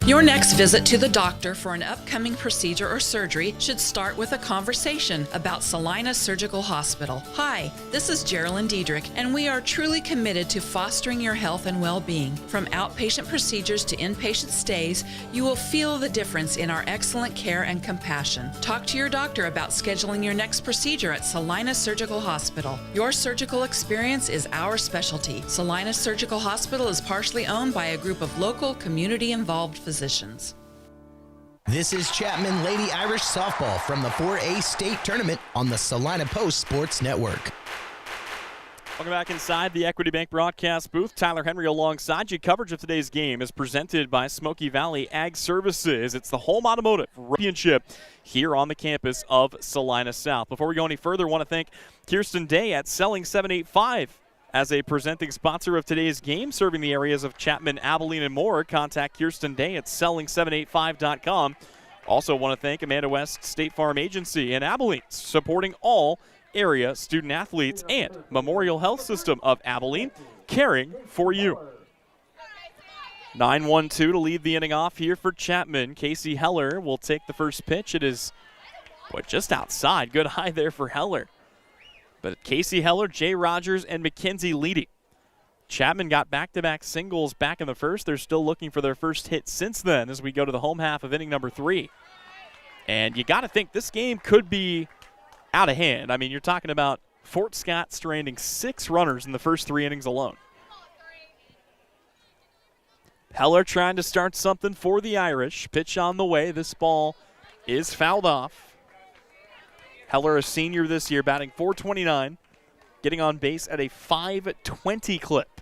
Your next visit to the doctor for an upcoming procedure or surgery should start with a conversation about Salina Surgical Hospital. Hi, this is Geraldine Diedrich, and we are truly committed to fostering your health and well-being. From outpatient procedures to inpatient stays, you will feel the difference in our excellent care and compassion. Talk to your doctor about scheduling your next procedure at Salina Surgical Hospital. Your surgical experience is our specialty. Salina Surgical Hospital is partially owned by a group of local, community-involved physicians. This is Chapman Lady Irish Softball from the 4A State Tournament on the Salina Post Sports Network. Welcome back inside the Equity Bank broadcast booth. Tyler Henry alongside you. Coverage of today's game is presented by Smoky Valley Ag Services. It's the home automotive championship here on the campus of Salina South. Before we go any further, I want to thank Kirsten Day at Selling 785 as a presenting sponsor of today's game, serving the areas of Chapman, Abilene, and more. Contact Kirsten Day at selling785.com. Also want to thank Amanda West State Farm Agency in Abilene, supporting all area student athletes, and Memorial Health System of Abilene, caring for you. 9-1-2 to lead the inning off here for Chapman. Casey Heller will take the first pitch. It is just outside. Good high there for Heller. But Casey Heller, Jay Rogers, and McKenzie leading. Chapman got back-to-back singles back in the first. They're still looking for their first hit since then as we go to the home half of inning number 3. And you got to think this game could be out of hand. I mean, you're talking about Fort Scott stranding 6 runners in the first 3 innings alone. Heller trying to start something for the Irish. Pitch on the way. This ball is fouled off. Heller, a senior this year, batting .429, getting on base at a .520 clip.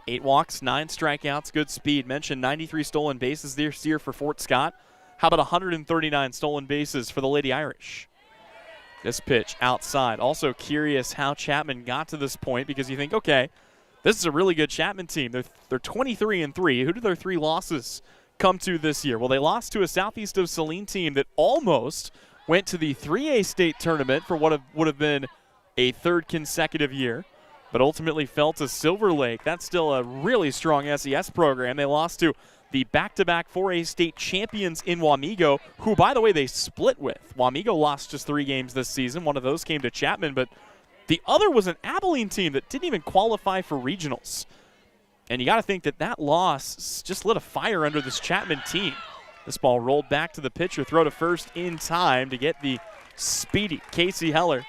8 walks, 9 strikeouts, good speed. Mentioned 93 stolen bases this year for Fort Scott. How about 139 stolen bases for the Lady Irish? This pitch outside. Also curious how Chapman got to this point, because you think, okay, this is a really good Chapman team. They're 23-3. Who did their 3 losses come to this year? Well, they lost to a Southeast of Saline team that almost went to the 3A state tournament for what would have been a 3rd consecutive year, but ultimately fell to Silver Lake. That's still a really strong SES program. They lost to the back-to-back 4A state champions in Wamego, who, by the way, they split with. Wamego lost just 3 games this season. One of those came to Chapman, but The other was an Abilene team that didn't even qualify for regionals. And you got to think that that loss just lit a fire under this Chapman team. This ball rolled back to the pitcher, throw to first in time to get the speedy Casey Heller.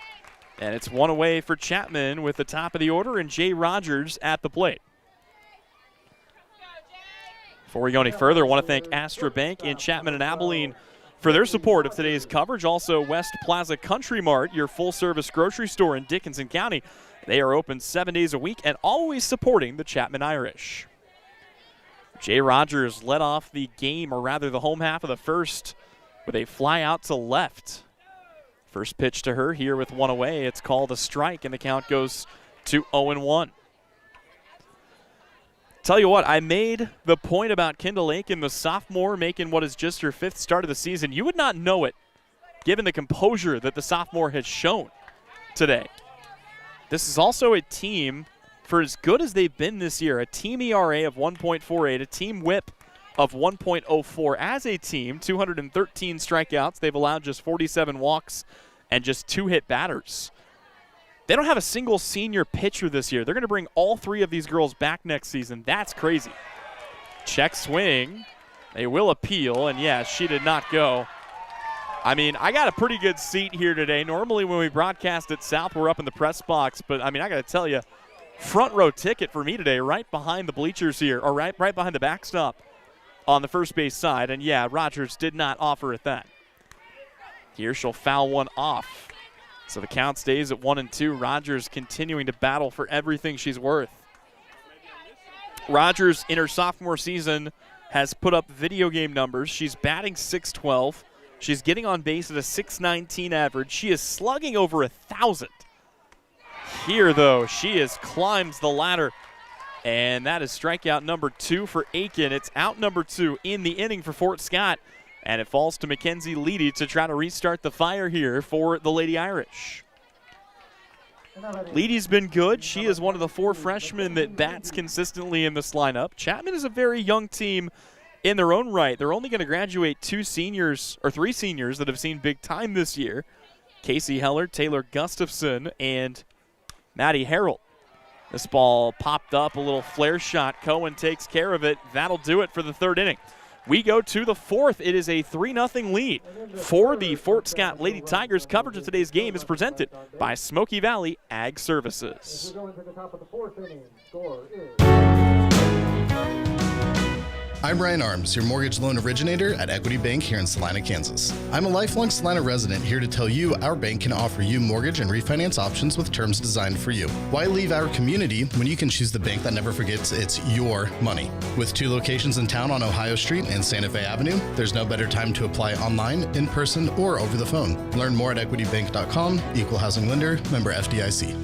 And it's one away for Chapman with the top of the order and Jay Rogers at the plate. Before we go any further, I want to thank Astra Bank in Chapman and Abilene for their support of today's coverage. Also, West Plaza Country Mart, your full-service grocery store in Dickinson County. They are open 7 days a week and always supporting the Chapman Irish. Jay Rogers led off the game, or rather the home half of the first, with a fly out to left. First pitch to her here with one away. It's called a strike, and the count goes to 0-1. Tell you what, I made the point about Kendall Aiken, the sophomore, making what is just her 5th start of the season. You would not know it, given the composure that the sophomore has shown today. This is also a team, for as good as they've been this year, a team ERA of 1.48, a team whip of 1.04. As a team, 213 strikeouts. They've allowed just 47 walks and just 2 hit batters. They don't have a single senior pitcher this year. They're going to bring all 3 of these girls back next season. That's crazy. Check swing. They will appeal, and yeah, she did not go. I mean, I got a pretty good seat here today. Normally when we broadcast at South, we're up in the press box, but I mean, I got to tell you, front row ticket for me today, right behind the bleachers here, or right behind the backstop on the first base side, and yeah, Rogers did not offer it that. Here she'll foul one off. So the count stays at 1-2. Rogers continuing to battle for everything she's worth. Rogers, in her sophomore season, has put up video game numbers. She's batting .612. She's getting on base at a .619 average. She is slugging over 1,000. Here, though, she has climbed the ladder. And that is strikeout number 2 for Aiken. It's out number 2 in the inning for Fort Scott. And it falls to Mackenzie Leedy to try to restart the fire here for the Lady Irish. Leedy's been good. She is one of the 4 freshmen that bats consistently in this lineup. Chapman is a very young team in their own right. They're only going to graduate 3 seniors that have seen big time this year. Casey Heller, Taylor Gustafson, and Maddie Harold. This ball popped up, a little flare shot. Cohen takes care of it. That'll do it for the 3rd inning. We go to the 4th. It is a 3-0 lead for the Fort Scott Lady Tigers. Coverage of today's game is presented by Smoky Valley Ag Services. We're going to the top of the 4th inning. Score is... I'm Ryan Arms, your mortgage loan originator at Equity Bank here in Salina, Kansas. I'm a lifelong Salina resident here to tell you our bank can offer you mortgage and refinance options with terms designed for you. Why leave our community when you can choose the bank that never forgets it's your money? With 2 locations in town on Ohio Street and Santa Fe Avenue, there's no better time to apply online, in person, or over the phone. Learn more at equitybank.com, equal housing lender, member FDIC.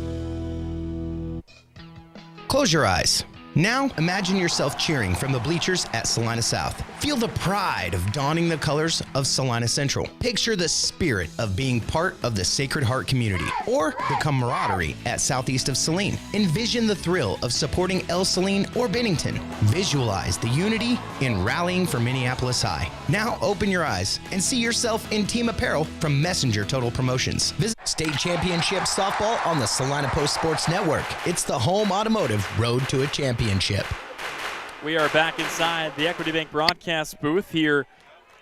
Close your eyes. Now, imagine yourself cheering from the bleachers at Salina South. Feel the pride of donning the colors of Salina Central. Picture the spirit of being part of the Sacred Heart community, or the camaraderie at southeast of Saline. Envision the thrill of supporting El Saline or Bennington. Visualize the unity in rallying for Minneapolis High. Now, open your eyes and see yourself in team apparel from Messenger Total Promotions. Visit State Championship Softball on the Salina Post Sports Network. It's the home automotive road to a championship. We are back inside the Equity Bank broadcast booth here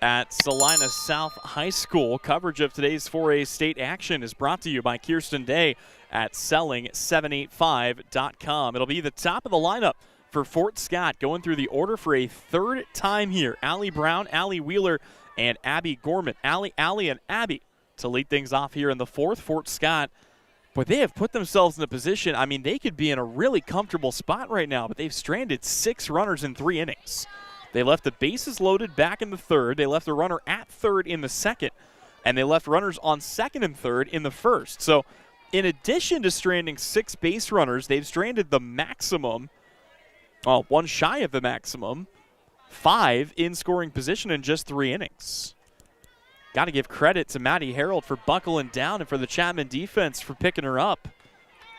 at Salina South High School. Coverage of today's 4A state action is brought to you by Kirsten Day at selling785.com. It'll be the top of the lineup for Fort Scott, going through the order for a 3rd time here. Allie Brown, Allie Wheeler, and Abby Gorman. Allie, and Abby to lead things off here in the 4th. Fort Scott, but they have put themselves in a position, I mean, they could be in a really comfortable spot right now, but they've stranded 6 runners in 3 innings. They left the bases loaded back in the 3rd. They left a runner at 3rd in the 2nd, and they left runners on 2nd and 3rd in the 1st. So in addition to stranding 6 base runners, they've stranded the maximum, one shy of the maximum, 5 in scoring position in just 3 innings. Got to give credit to Maddie Harold for buckling down and for the Chapman defense for picking her up,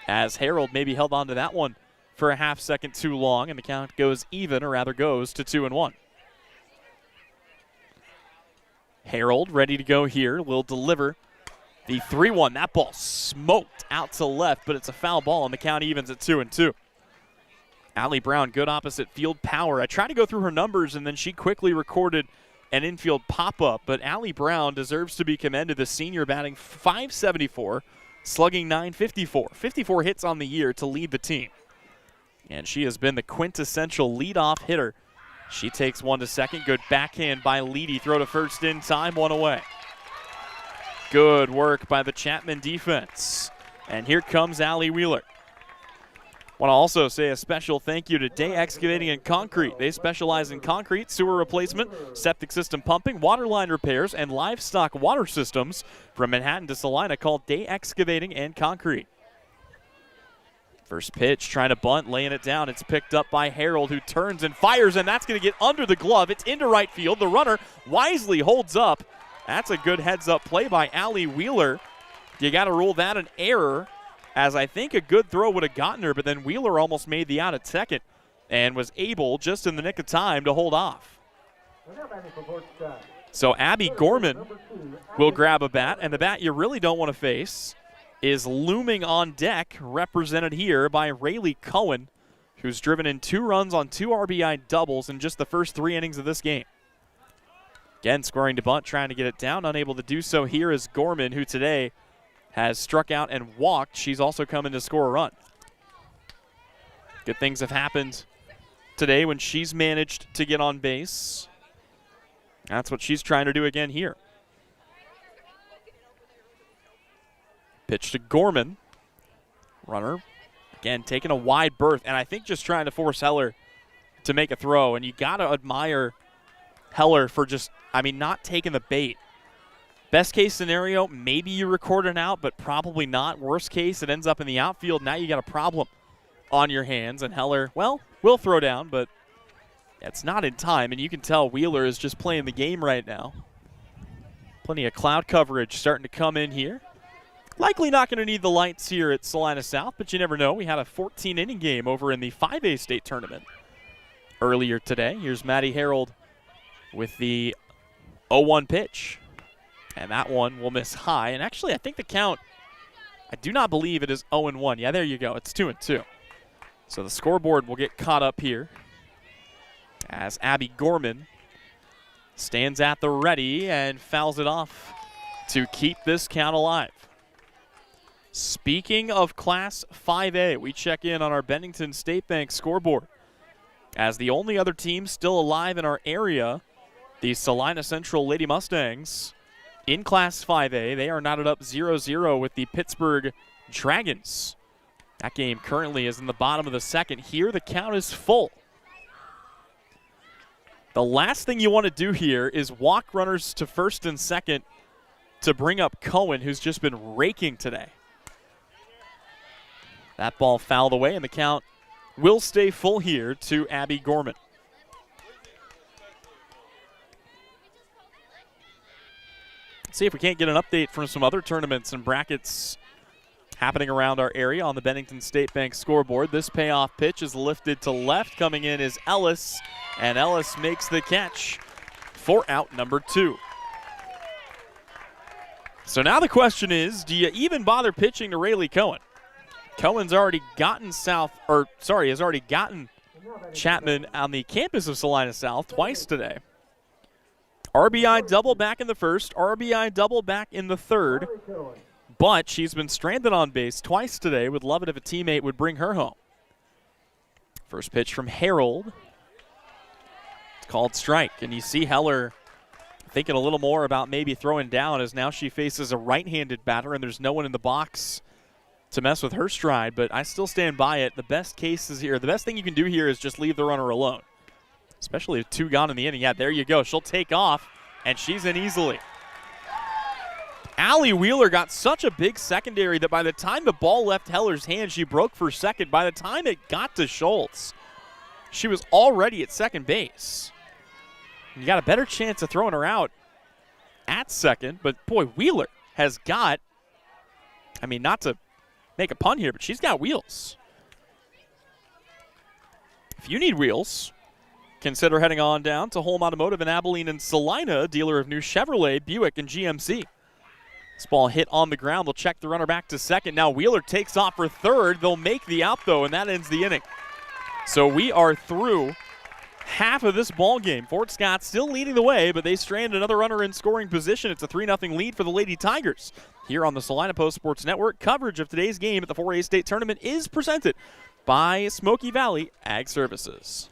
as Harold maybe held on to that one for a half second too long, and the count goes even, or rather goes to 2-1. Harold ready to go here, will deliver The 3-1, that ball smoked out to left, but it's a foul ball, and the count evens at 2-2. Allie Brown, good opposite field power. I tried to go through her numbers, and then she quickly recorded an infield pop-up, but Allie Brown deserves to be commended. The senior batting .574, slugging .954. 54 hits on the year to lead the team. And she has been the quintessential leadoff hitter. She takes one to second. Good backhand by Leedy. Throw to first in time, one away. Good work by the Chapman defense. And here comes Allie Wheeler. Want to also say a special thank you to Day Excavating and Concrete. They specialize in concrete, sewer replacement, septic system pumping, water line repairs, and livestock water systems. From Manhattan to Salina, called Day Excavating and Concrete. First pitch, trying to bunt, laying it down. It's picked up by Harold, who turns and fires, and that's going to get under the glove. It's into right field. The runner wisely holds up. That's a good heads-up play by Allie Wheeler. You got to rule that an error, as I think a good throw would have gotten her, but then Wheeler almost made the out at second and was able, just in the nick of time, to hold off. So Abby Gorman will grab a bat, and the bat you really don't want to face is looming on deck, represented here by Rayleigh Cohen, who's driven in 2 runs on 2 RBI doubles in just the first 3 innings of this game. Again, scoring to bunt, trying to get it down. Unable to do so here is Gorman, who today has struck out and walked. She's also come in to score a run. Good things have happened today when she's managed to get on base. That's what she's trying to do again here. Pitch to Gorman. Runner, again, taking a wide berth, and I think just trying to force Heller to make a throw. And you got to admire Heller for just, not taking the bait. Best case scenario, maybe you record an out, but probably not. Worst case, it ends up in the outfield. Now you got a problem on your hands, and Heller, will throw down, but it's not in time, and you can tell Wheeler is just playing the game right now. Plenty of cloud coverage starting to come in here. Likely not going to need the lights here at Salina South, but you never know. We had a 14-inning game over in the 5A state tournament earlier today. Here's Maddie Harold with the 0-1 pitch. And that one will miss high. And actually, I think the count, I do not believe it is 0-1. Yeah, there you go. It's 2-2. So the scoreboard will get caught up here as Abby Gorman stands at the ready and fouls it off to keep this count alive. Speaking of Class 5A, we check in on our Bennington State Bank scoreboard. As the only other team still alive in our area, the Salina Central Lady Mustangs in Class 5A. They are knotted up 0-0 with the Pittsburgh Dragons. That game currently is in the bottom of the second. Here the count is full. The last thing you want to do here is walk runners to first and second to bring up Cohen, who's just been raking today. That ball fouled away, and the count will stay full here to Abby Gorman. Let's see if we can't get an update from some other tournaments and brackets happening around our area on the Bennington State Bank scoreboard. This payoff pitch is lifted to left. Coming in is Ellis, and Ellis makes the catch for out number 2. So now the question is, do you even bother pitching to Rayleigh Cohen? Cohen's already gotten has already gotten Chapman on the campus of Salina South twice today. RBI double back in the first, RBI double back in the third, but she's been stranded on base twice today. Would love it if a teammate would bring her home. First pitch from Harold. It's called strike, and you see Heller thinking a little more about maybe throwing down, as now she faces a right-handed batter and there's no one in the box to mess with her stride, but I still stand by it. The best case is here. The best thing you can do here is just leave the runner alone, especially with 2 gone in the inning. Yeah, there you go. She'll take off, and she's in easily. Allie Wheeler got such a big secondary that by the time the ball left Heller's hand, she broke for second. By the time it got to Schultz, she was already at second base. You got a better chance of throwing her out at second, but boy, Wheeler has got, not to make a pun here, but she's got wheels. If you need wheels, consider heading on down to Holm Automotive in Abilene and Salina, dealer of new Chevrolet, Buick, and GMC. This ball hit on the ground. They'll check the runner back to second. Now Wheeler takes off for third. They'll make the out, though, and that ends the inning. So we are through half of this ball game. Fort Scott still leading the way, but they strand another runner in scoring position. It's a 3-0 lead for the Lady Tigers. Here on the Salina Post Sports Network, coverage of today's game at the 4A State Tournament is presented by Smoky Valley Ag Services.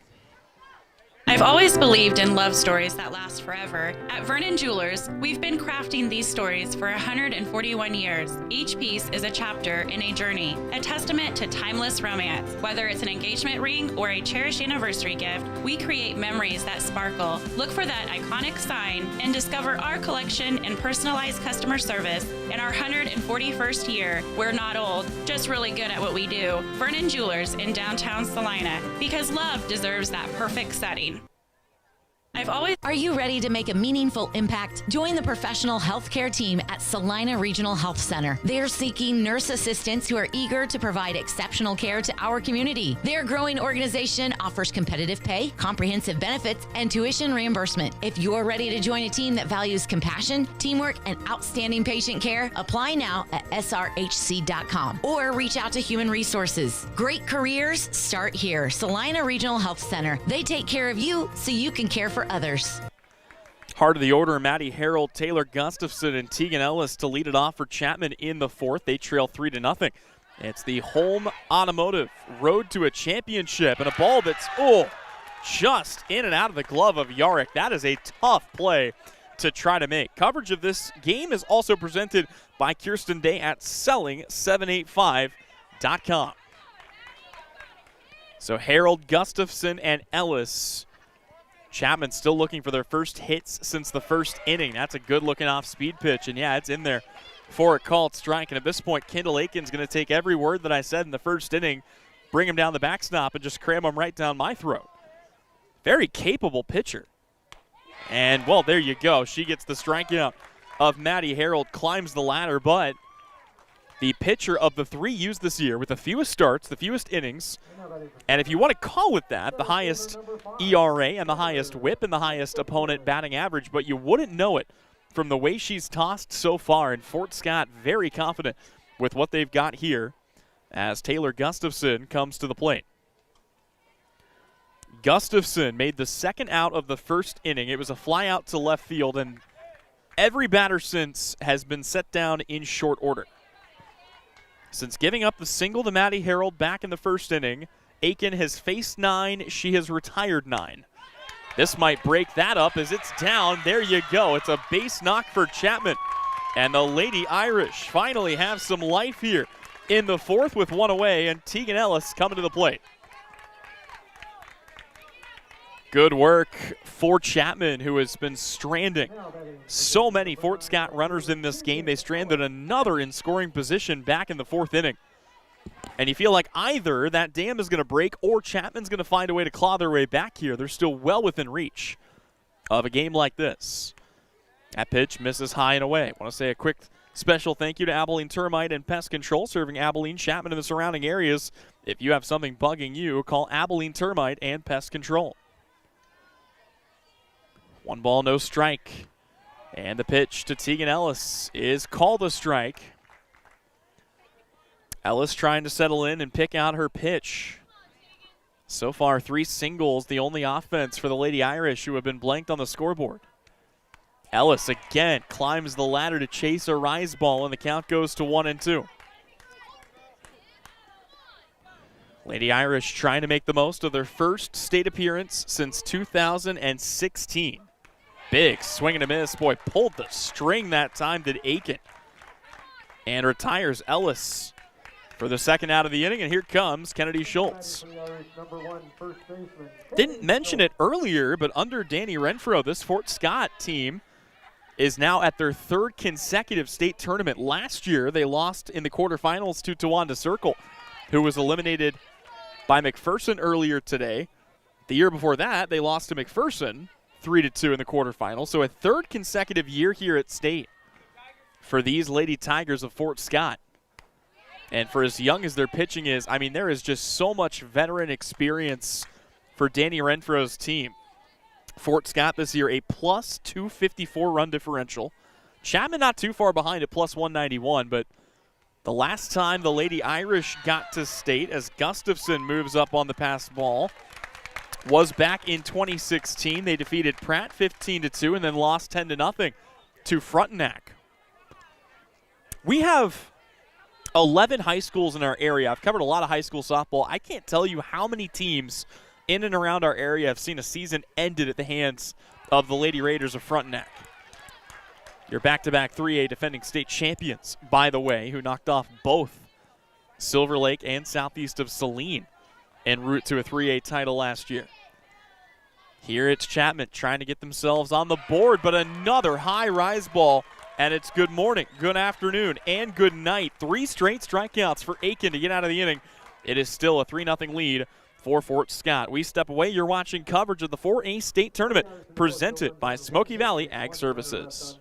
I've always believed in love stories that last forever. At Vernon Jewelers, we've been crafting these stories for 141 years. Each piece is a chapter in a journey, a testament to timeless romance. Whether it's an engagement ring or a cherished anniversary gift, we create memories that sparkle. Look for that iconic sign and discover our collection and personalized customer service in our 141st year. We're not old, just really good at what we do. Vernon Jewelers in downtown Salina, because love deserves that perfect setting. Are you ready to make a meaningful impact? Join the professional healthcare team at Salina Regional Health Center. They're seeking nurse assistants who are eager to provide exceptional care to our community. Their growing organization offers competitive pay, comprehensive benefits, and tuition reimbursement. If you're ready to join a team that values compassion, teamwork, and outstanding patient care, apply now at srhc.com or reach out to Human Resources. Great careers start here. Salina Regional Health Center. They take care of you so you can care for others. Heart of the order, Maddie Harold, Taylor Gustafson, and Tegan Ellis to lead it off for Chapman in the fourth. They trail 3-0. It's the home automotive road to a championship, and a ball that's, just in and out of the glove of Yarrick. That is a tough play to try to make. Coverage of this game is also presented by Kirsten Day at selling785.com. So Harold, Gustafson, and Ellis. Chapman still looking for their first hits since the first inning. That's a good-looking off-speed pitch, and yeah, it's in there for a called strike. And at this point, Kendall Aiken's going to take every word that I said in the first inning, bring him down the backstop, and just cram him right down my throat. Very capable pitcher. And, well, there you go. She gets the strikeout of Maddie Harold, climbs the ladder, but the pitcher of the three used this year with the fewest starts, the fewest innings, and if you want to call it that, the highest ERA and the highest whip and the highest opponent batting average, but you wouldn't know it from the way she's tossed so far. And Fort Scott very confident with what they've got here as Taylor Gustafson comes to the plate. Gustafson made the second out of the first inning. It was a fly out to left field, and every batter since has been set down in short order. Since giving up the single to Maddie Harold back in the first inning, Aiken has faced 9. She has retired 9. This might break that up as it's down. There you go. It's a base knock for Chapman. And the Lady Irish finally have some life here in the fourth with one away, and Tegan Ellis coming to the plate. Good work for Chapman, who has been stranding so many Fort Scott runners in this game. They stranded another in scoring position back in the fourth inning. And you feel like either that dam is going to break or Chapman's going to find a way to claw their way back here. They're still well within reach of a game like this. That pitch misses high and away. I want to say a quick special thank you to Abilene Termite and Pest Control, serving Abilene, Chapman, and the surrounding areas. If you have something bugging you, call Abilene Termite and Pest Control. 1 ball, no strike. And the pitch to Tegan Ellis is called a strike. Ellis trying to settle in and pick out her pitch. So far, 3 singles, the only offense for the Lady Irish, who have been blanked on the scoreboard. Ellis again climbs the ladder to chase a rise ball, and the count goes to 1-2. Lady Irish trying to make the most of their first state appearance since 2016. Big swing and a miss. Boy, pulled the string that time, did Aiken. And retires Ellis for the second out of the inning, and here comes Kennedy Schultz. Didn't mention it earlier, but under Danny Renfro, this Fort Scott team is now at their 3rd consecutive state tournament. Last year, they lost in the quarterfinals to Towanda Circle, who was eliminated by McPherson earlier today. The year before that, they lost to McPherson 3-2 in the quarterfinals. So a 3rd consecutive year here at state for these Lady Tigers of Fort Scott. And for as young as their pitching is, I mean, there is just so much veteran experience for Danny Renfro's team. Fort Scott this year, a plus 254 run differential. Chapman not too far behind at plus 191, but the last time the Lady Irish got to state, as Gustafson moves up on the pass ball, was back in 2016. They defeated Pratt 15-2 and then lost 10-0 to Frontenac. We have 11 high schools in our area. I've covered a lot of high school softball. I can't tell you how many teams in and around our area have seen a season ended at the hands of the Lady Raiders of Frontenac. Your back-to-back 3A defending state champions, by the way, who knocked off both Silver Lake and Southeast of Salina en route to a 3A title last year. Here it's Chapman trying to get themselves on the board, but another high rise ball, and it's good morning, good afternoon, and good night. 3 straight strikeouts for Aiken to get out of the inning. It is still a 3-0 lead for Fort Scott. We step away. You're watching coverage of the 4A state tournament presented by Smoky Valley Ag Services.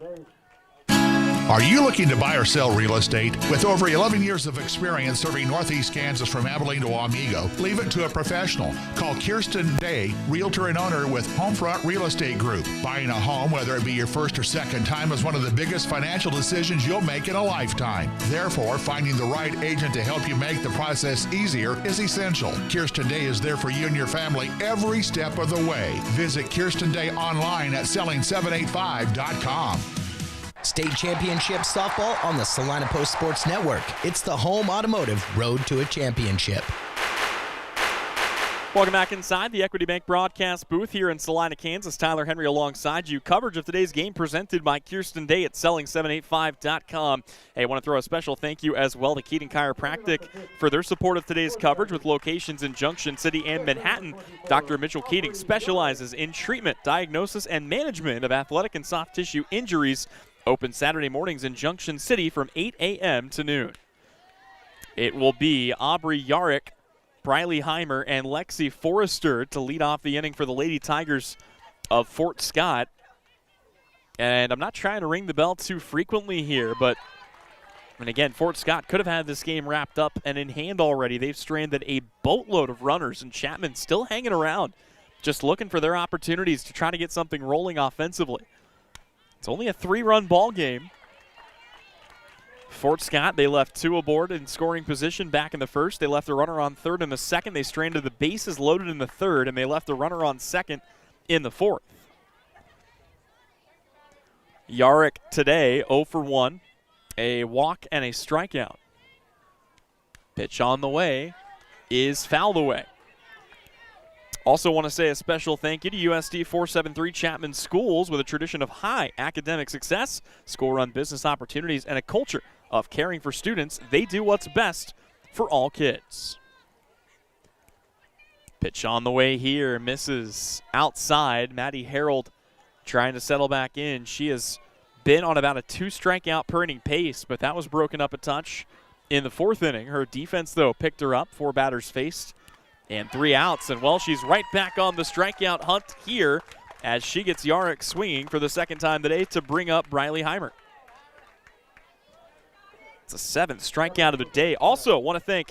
Are you looking to buy or sell real estate? With over 11 years of experience serving Northeast Kansas from Abilene to Wamego, leave it to a professional. Call Kirsten Day, realtor and owner with Homefront Real Estate Group. Buying a home, whether it be your first or second time, is one of the biggest financial decisions you'll make in a lifetime. Therefore, finding the right agent to help you make the process easier is essential. Kirsten Day is there for you and your family every step of the way. Visit Kirsten Day online at selling785.com. State championship softball on the Salina Post Sports Network. It's the home automotive road to a championship. Welcome back inside the Equity Bank broadcast booth here in Salina, Kansas. Tyler Henry alongside you. Coverage of today's game presented by Kirsten Day at selling785.com. Hey, I want to throw a special thank you as well to Keating Chiropractic for their support of today's coverage with locations in Junction City and Manhattan. Dr. Mitchell Keating specializes in treatment, diagnosis, and management of athletic and soft tissue injuries. Open Saturday mornings in Junction City from 8 a.m. to noon. It will be Aubrey Yarrick, Briley Heimer, and Lexi Forrester to lead off the inning for the Lady Tigers of Fort Scott. And I'm not trying to ring the bell too frequently here, but and again, Fort Scott could have had this game wrapped up and in hand already. They've stranded a boatload of runners, and Chapman still hanging around, just looking for their opportunities to try to get something rolling offensively. It's only a 3-run ball game. Fort Scott, they left 2 aboard in scoring position back in the first. They left a runner on third in the second. They stranded the bases loaded in the third, and they left a runner on second in the fourth. Yarrick today 0 for 1, a walk and a strikeout. Pitch on the way is fouled away. Also want to say a special thank you to USD 473 Chapman Schools with a tradition of high academic success, school-run business opportunities, and a culture of caring for students. They do what's best for all kids. Pitch on the way here, misses outside. Maddie Harold trying to settle back in. She has been on about a 2-strikeout per inning pace, but that was broken up a touch in the 4th inning. Her defense, though, picked her up. 4 batters faced. And 3 outs, and well, she's right back on the strikeout hunt here as she gets Yarrick swinging for the 2nd time today to bring up Briley Heimer. It's a 7th strikeout of the day. Also want to thank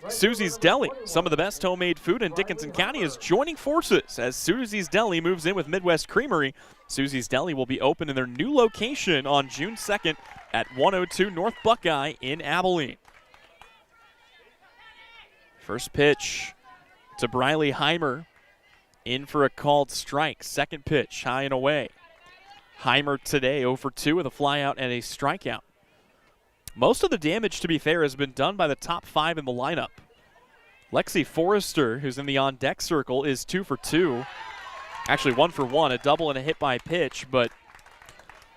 Susie's Deli. Some of the best homemade food in Dickinson County is joining forces as Susie's Deli moves in with Midwest Creamery. Susie's Deli will be open in their new location on June 2nd at 102 North Buckeye in Abilene. First pitch to Briley Heimer, in for a called strike. 2nd pitch, high and away. Heimer today 0 for 2 with a flyout and a strikeout. Most of the damage, to be fair, has been done by the top 5 in the lineup. Lexi Forrester, who's in the on-deck circle, is 2 for 2. Actually 1 for 1, a double and a hit by pitch. But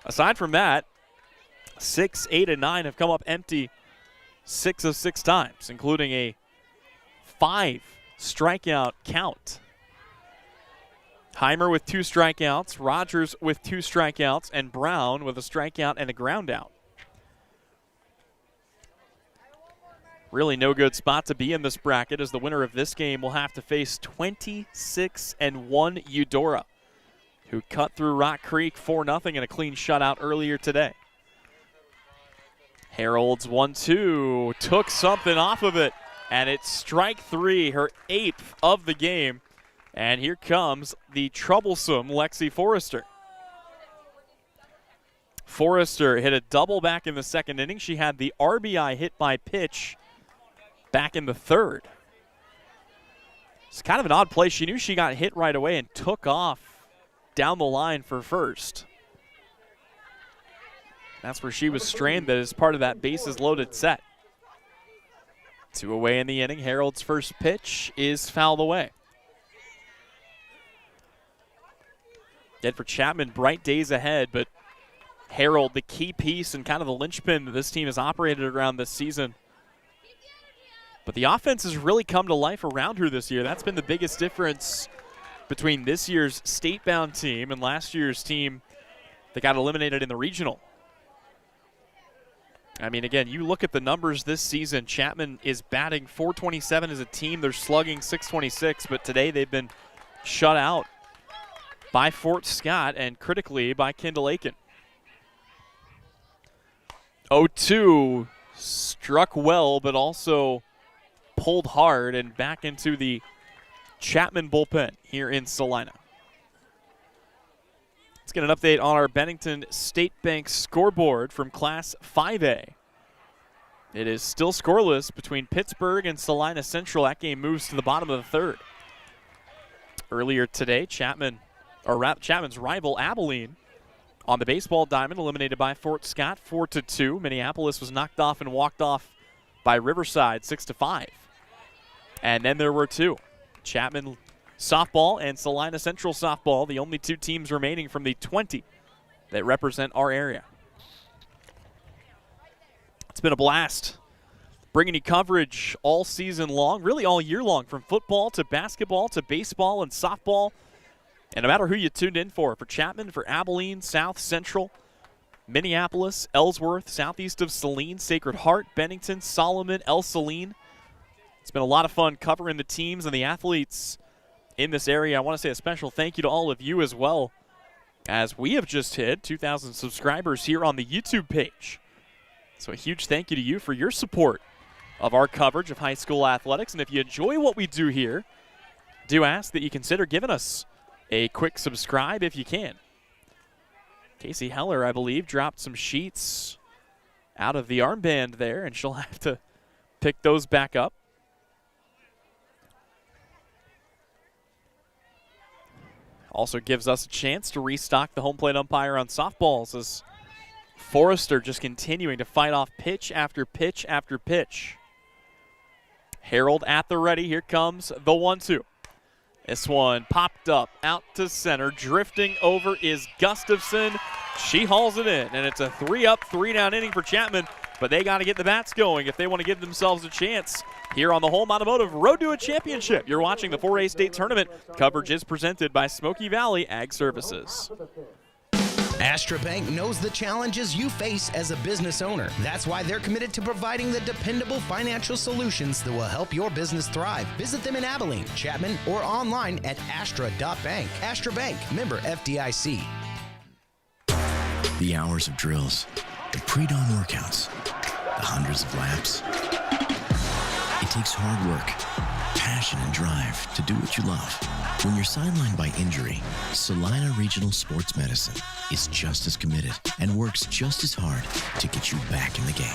aside from that, 6, 8, and 9 have come up empty 6 of 6 times, including a 5 strikeout count. Heimer with 2 strikeouts, Rogers with 2 strikeouts, and Brown with a strikeout and a ground out. Really no good spot to be in this bracket, as the winner of this game will have to face 26-1 Eudora, who cut through Rock Creek 4-0 in a clean shutout earlier today. Harold's 1-2, took something off of it. And it's strike 3, her 8th of the game. And here comes the troublesome Lexi Forrester. Forrester hit a double back in the second inning. She had the RBI hit by pitch back in the third. It's kind of an odd play. She knew she got hit right away and took off down the line for first. That's where she was stranded as part of that bases loaded set. 2 away in the inning. Harold's first pitch is fouled away. Then for Chapman, bright days ahead, but Harold, the key piece and kind of the linchpin that this team has operated around this season. But the offense has really come to life around her this year. That's been the biggest difference between this year's state-bound team and last year's team that got eliminated in the regional. I mean, again, you look at the numbers this season. Chapman is batting .427 as a team. They're slugging .626, but today they've been shut out by Fort Scott and critically by Kendall Aiken. 0-2, struck well, but also pulled hard and back into the Chapman bullpen here in Salina. Let's get an update on our Bennington State Bank scoreboard from Class 5A. It is still scoreless between Pittsburgh and Salina Central. That game moves to the bottom of the third. Earlier today, Chapman's rival Abilene on the baseball diamond, eliminated by Fort Scott 4-2. Minneapolis was knocked off and walked off by Riverside 6-5. And then there were two. Chapman softball and Salina Central softball, the only two teams remaining from the 20 that represent our area. It's been a blast bringing you coverage all season long, really all year long, from football to basketball to baseball and softball. And no matter who you tuned in for Chapman, for Abilene, South Central, Minneapolis, Ellsworth, southeast of Saline, Sacred Heart, Bennington, Solomon, El Saline. It's been a lot of fun covering the teams and the athletes in this area. I want to say a special thank you to all of you as well, as we have just hit 2,000 subscribers here on the YouTube page. So a huge thank you to you for your support of our coverage of high school athletics. And if you enjoy what we do here, do ask that you consider giving us a quick subscribe if you can. Casey Heller, I believe, dropped some sheets out of the armband there, and she'll have to pick those back up. Also gives us a chance to restock the home plate umpire on softballs as Forrester just continuing to fight off pitch after pitch after pitch. Harold at the ready. Here comes the 1-2. This one popped up out to center. Drifting over is Gustafson. She hauls it in, and it's a 3-up, 3-down inning for Chapman. But they got to get the bats going if they want to give themselves a chance here on the Home Automotive Road to a Championship. You're watching the 4A State Tournament. Coverage is presented by Smoky Valley Ag Services. Astra Bank knows the challenges you face as a business owner. That's why they're committed to providing the dependable financial solutions that will help your business thrive. Visit them in Abilene, Chapman, or online at astra.bank. Astra Bank, member FDIC. The hours of drills, the pre-dawn workouts, the hundreds of laps. It takes hard work, passion, and drive to do what you love. When you're sidelined by injury, Salina Regional Sports Medicine is just as committed and works just as hard to get you back in the game.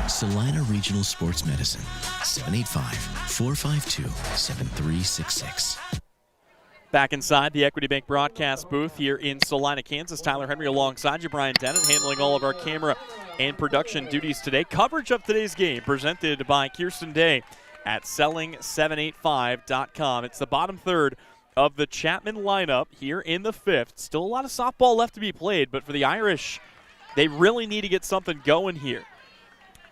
Salina Regional Sports Medicine, 785-452-7366. Back inside the Equity Bank broadcast booth here in Salina, Kansas. Tyler Henry alongside you, Brian Dennett, handling all of our camera and production duties today. Coverage of today's game presented by Kirsten Day at selling785.com. It's the bottom third of the Chapman lineup here in the fifth. Still a lot of softball left to be played, but for the Irish, they really need to get something going here.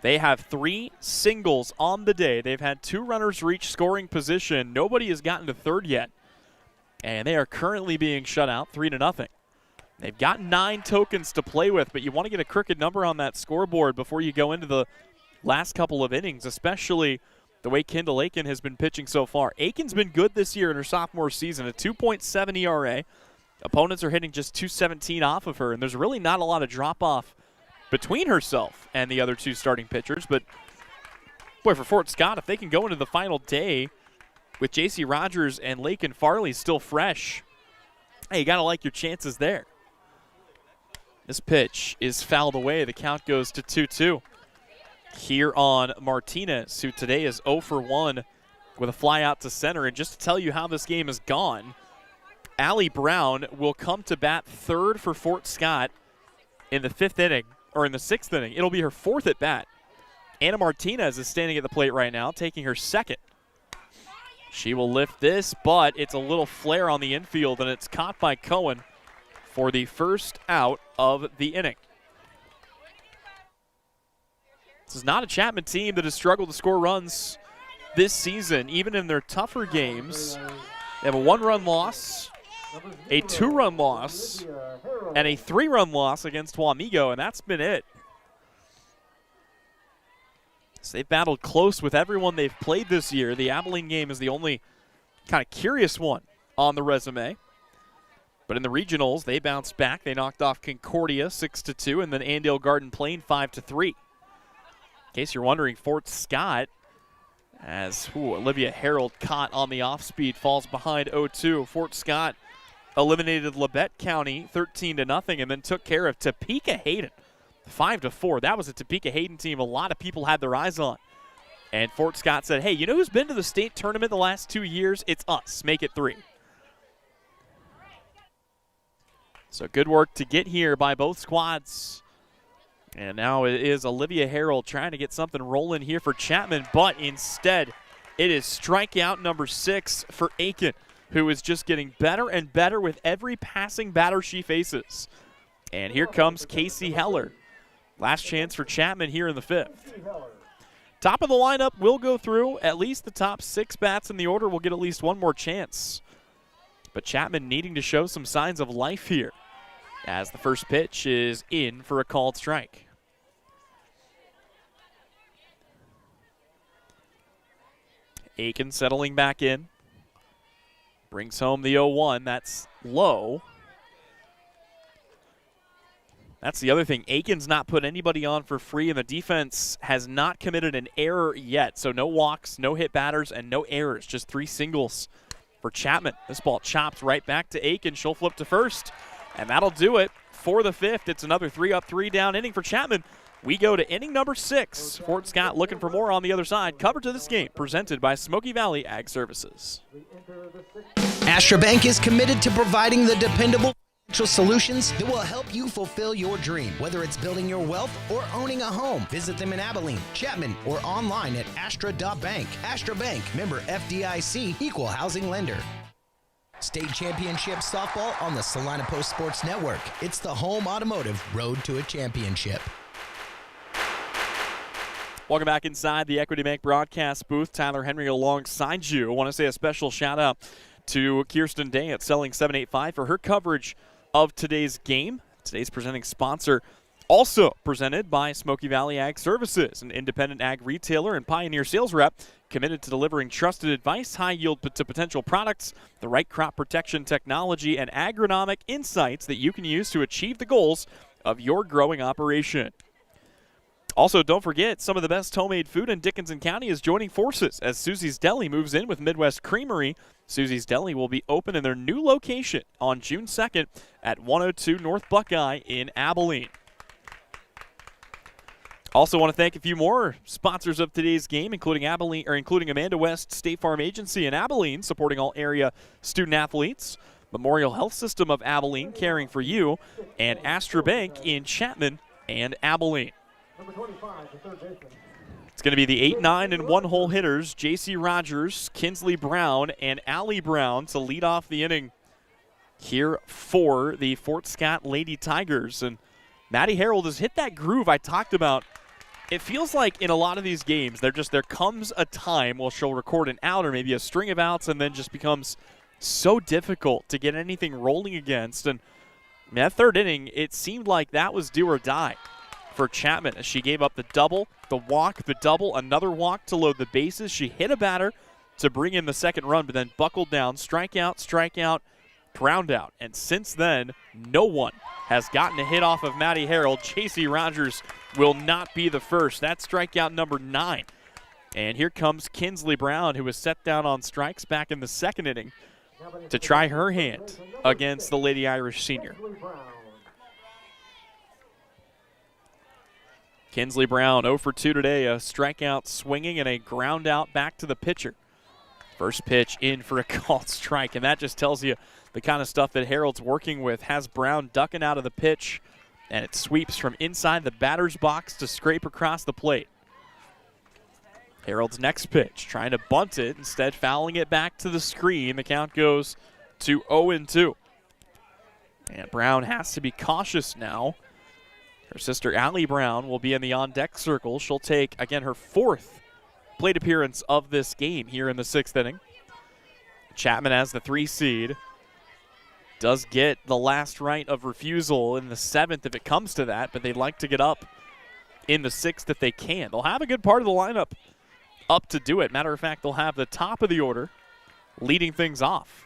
They have 3 singles on the day. They've had 2 runners reach scoring position. Nobody has gotten to third yet. And they are currently being shut out 3-0. They've got 9 tokens to play with, but you want to get a crooked number on that scoreboard before you go into the last couple of innings, especially the way Kendall Aiken has been pitching so far. Aiken's been good this year in her sophomore season, a 2.7 ERA. Opponents are hitting just 217 off of her, and there's really not a lot of drop-off between herself and the other 2 starting pitchers. But, boy, for Fort Scott, if they can go into the final day with J.C. Rogers and Lakin Farley still fresh, hey, you got to like your chances there. This pitch is fouled away. The count goes to 2-2. Here on Martinez, who today is 0 for 1 with a fly out to center. And just to tell you how this game has gone, Allie Brown will come to bat third for Fort Scott in the fifth inning, or in the sixth inning. It'll be her fourth at bat. Anna Martinez is standing at the plate right now, taking her second. She will lift this, but it's a little flare on the infield, and it's caught by Cohen for the first out of the inning. This is not a Chapman team that has struggled to score runs this season, even in their tougher games. They have a 1-run loss, a 2-run loss, and a 3-run loss against Wamego, and that's been it. So they've battled close with everyone they've played this year. The Abilene game is the only kind of curious one on the resume. But in the regionals, they bounced back. They knocked off Concordia 6-2, and then Andale Garden Plain 5-3. In case you're wondering, Fort Scott, as Olivia Harold caught on the off-speed, falls behind 0-2. Fort Scott eliminated Labette County 13-0, and then took care of Topeka Hayden 5-4. That was a Topeka Hayden team a lot of people had their eyes on. And Fort Scott said, hey, you know who's been to the state tournament the last 2 years? It's us. Make it 3. So good work to get here by both squads. And now it is Olivia Harold trying to get something rolling here for Chapman, but instead it is strikeout number 6 for Aiken, who is just getting better and better with every passing batter she faces. And here comes Casey Heller. Last chance for Chapman here in the 5th. Top of the lineup will go through. At least the top 6 bats in the order will get at least one more chance. But Chapman needing to show some signs of life here, as the first pitch is in for a called strike. Aiken settling back in. Brings home the 0-1. That's low. That's the other thing. Aiken's not put anybody on for free, and the defense has not committed an error yet. So no walks, no hit batters, and no errors. Just 3 singles for Chapman. This ball chopped right back to Aiken. She'll flip to first. And that'll do it for the 5th. It's another 3-up, 3-down inning for Chapman. We go to inning number 6. Fort Scott looking for more on the other side. Coverage of this game presented by Smoky Valley Ag Services. Astra Bank is committed to providing the dependable financial solutions that will help you fulfill your dream, whether it's building your wealth or owning a home. Visit them in Abilene, Chapman, or online at astra.bank. Astra Bank, member FDIC, equal housing lender. State Championship Softball on the Salina Post Sports Network. It's the home automotive road to a championship. Welcome back inside the Equity Bank broadcast booth. Tyler Henry alongside you. I want to say a special shout out to Kirsten Day at Selling 785 for her coverage of today's game. Today's presenting sponsor, also presented by Smoky Valley Ag Services, an independent ag retailer and pioneer sales rep committed to delivering trusted advice, high yield to potential products, the right crop protection technology, and agronomic insights that you can use to achieve the goals of your growing operation. Also, don't forget, some of the best homemade food in Dickinson County is joining forces as Susie's Deli moves in with Midwest Creamery. Susie's Deli will be open in their new location on June 2nd at 102 North Buckeye in Abilene. Also want to thank a few more sponsors of today's game, including Amanda West State Farm Agency in Abilene, supporting all area student athletes, Memorial Health System of Abilene, caring for you, and Astra Bank in Chapman and Abilene. It's going to be the 8, 9, and 1-hole hitters, J.C. Rogers, Kinsley Brown, and Allie Brown to lead off the inning here for the Fort Scott Lady Tigers. And Maddie Harold has hit that groove I talked about. It feels like in a lot of these games, there comes a time where she'll record an out or maybe a string of outs and then just becomes so difficult to get anything rolling against. And that third inning, it seemed like that was do or die for Chapman as she gave up the double, the walk, the double, another walk to load the bases. She hit a batter to bring in the second run, but then buckled down, strikeout, ground out. And since then, no one has gotten a hit off of Maddie Harold. J.C. Rogers will not be the first. That's strikeout number 9. And here comes Kinsley Brown, who was set down on strikes back in the second inning to try her hand against the Lady Irish senior. Kinsley Brown 0 for 2 today, a strikeout swinging and a ground out back to the pitcher. First pitch in for a called strike, and that just tells you the kind of stuff that Harold's working with. Has Brown ducking out of the pitch, and it sweeps from inside the batter's box to scrape across the plate. Harold's next pitch, trying to bunt it, instead fouling it back to the screen. The count goes to 0-2. And Brown has to be cautious now. Her sister Allie Brown will be in the on-deck circle. She'll take, again, her 4th plate appearance of this game here in the 6th inning. Chapman has the 3 seed. Does get the last right of refusal in the 7th if it comes to that, but they'd like to get up in the 6th if they can. They'll have a good part of the lineup up to do it. Matter of fact, they'll have the top of the order leading things off.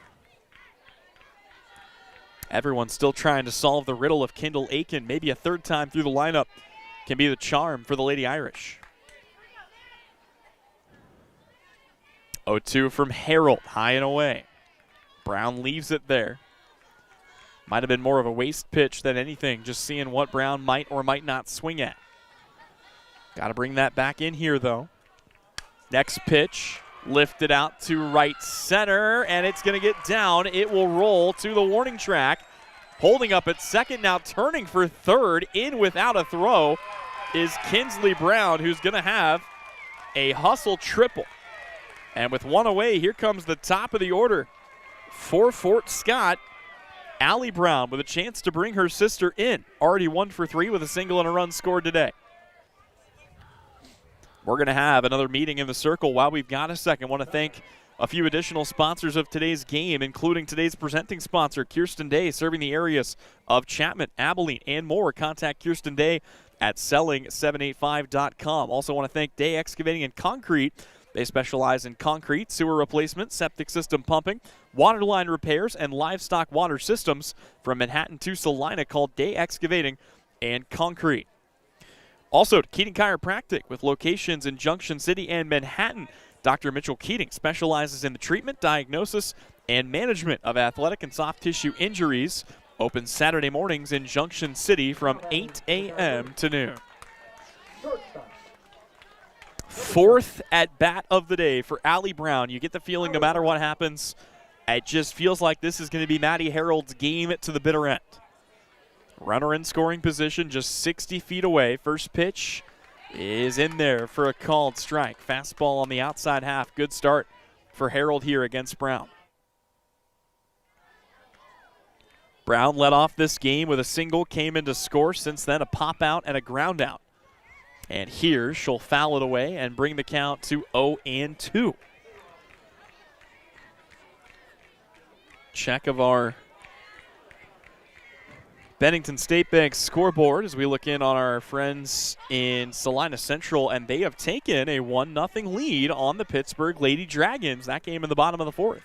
Everyone's still trying to solve the riddle of Kendall Aiken. Maybe a 3rd time through the lineup can be the charm for the Lady Irish. 0-2 from Harold, high and away. Brown leaves it there. Might have been more of a waste pitch than anything, just seeing what Brown might or might not swing at. Got to bring that back in here, though. Next pitch, lifted out to right center, and it's going to get down. It will roll to the warning track. Holding up at second, now turning for third, in without a throw, is Kinsley Brown, who's going to have a hustle triple. And with 1 away, here comes the top of the order for Fort Scott. Allie Brown with a chance to bring her sister in. Already 1 for 3 with a single and a run scored today. We're going to have another meeting in the circle while we've got a second. Want to thank a few additional sponsors of today's game, including today's presenting sponsor, Kirsten Day, serving the areas of Chapman, Abilene, and more. Contact Kirsten Day at selling785.com. Also want to thank Day Excavating and Concrete. They specialize in concrete, sewer replacement, septic system pumping, water line repairs, and livestock water systems. From Manhattan to Salina, called Day Excavating and Concrete. Also, Keating Chiropractic with locations in Junction City and Manhattan. Dr. Mitchell Keating specializes in the treatment, diagnosis, and management of athletic and soft tissue injuries. Open Saturday mornings in Junction City from 8 a.m. to noon. 4th at bat of the day for Allie Brown. You get the feeling no matter what happens, it just feels like this is going to be Maddie Harold's game to the bitter end. Runner in scoring position, just 60 feet away. First pitch is in there for a called strike. Fastball on the outside half. Good start for Harold here against Brown. Brown led off this game with a single, came in to score. Since then, a pop out and a ground out. And here she'll foul it away and bring the count to 0-2. Check of our Bennington State Bank scoreboard as we look in on our friends in Salina Central, and they have taken a 1-0 lead on the Pittsburgh Lady Dragons. That game in the bottom of the 4th.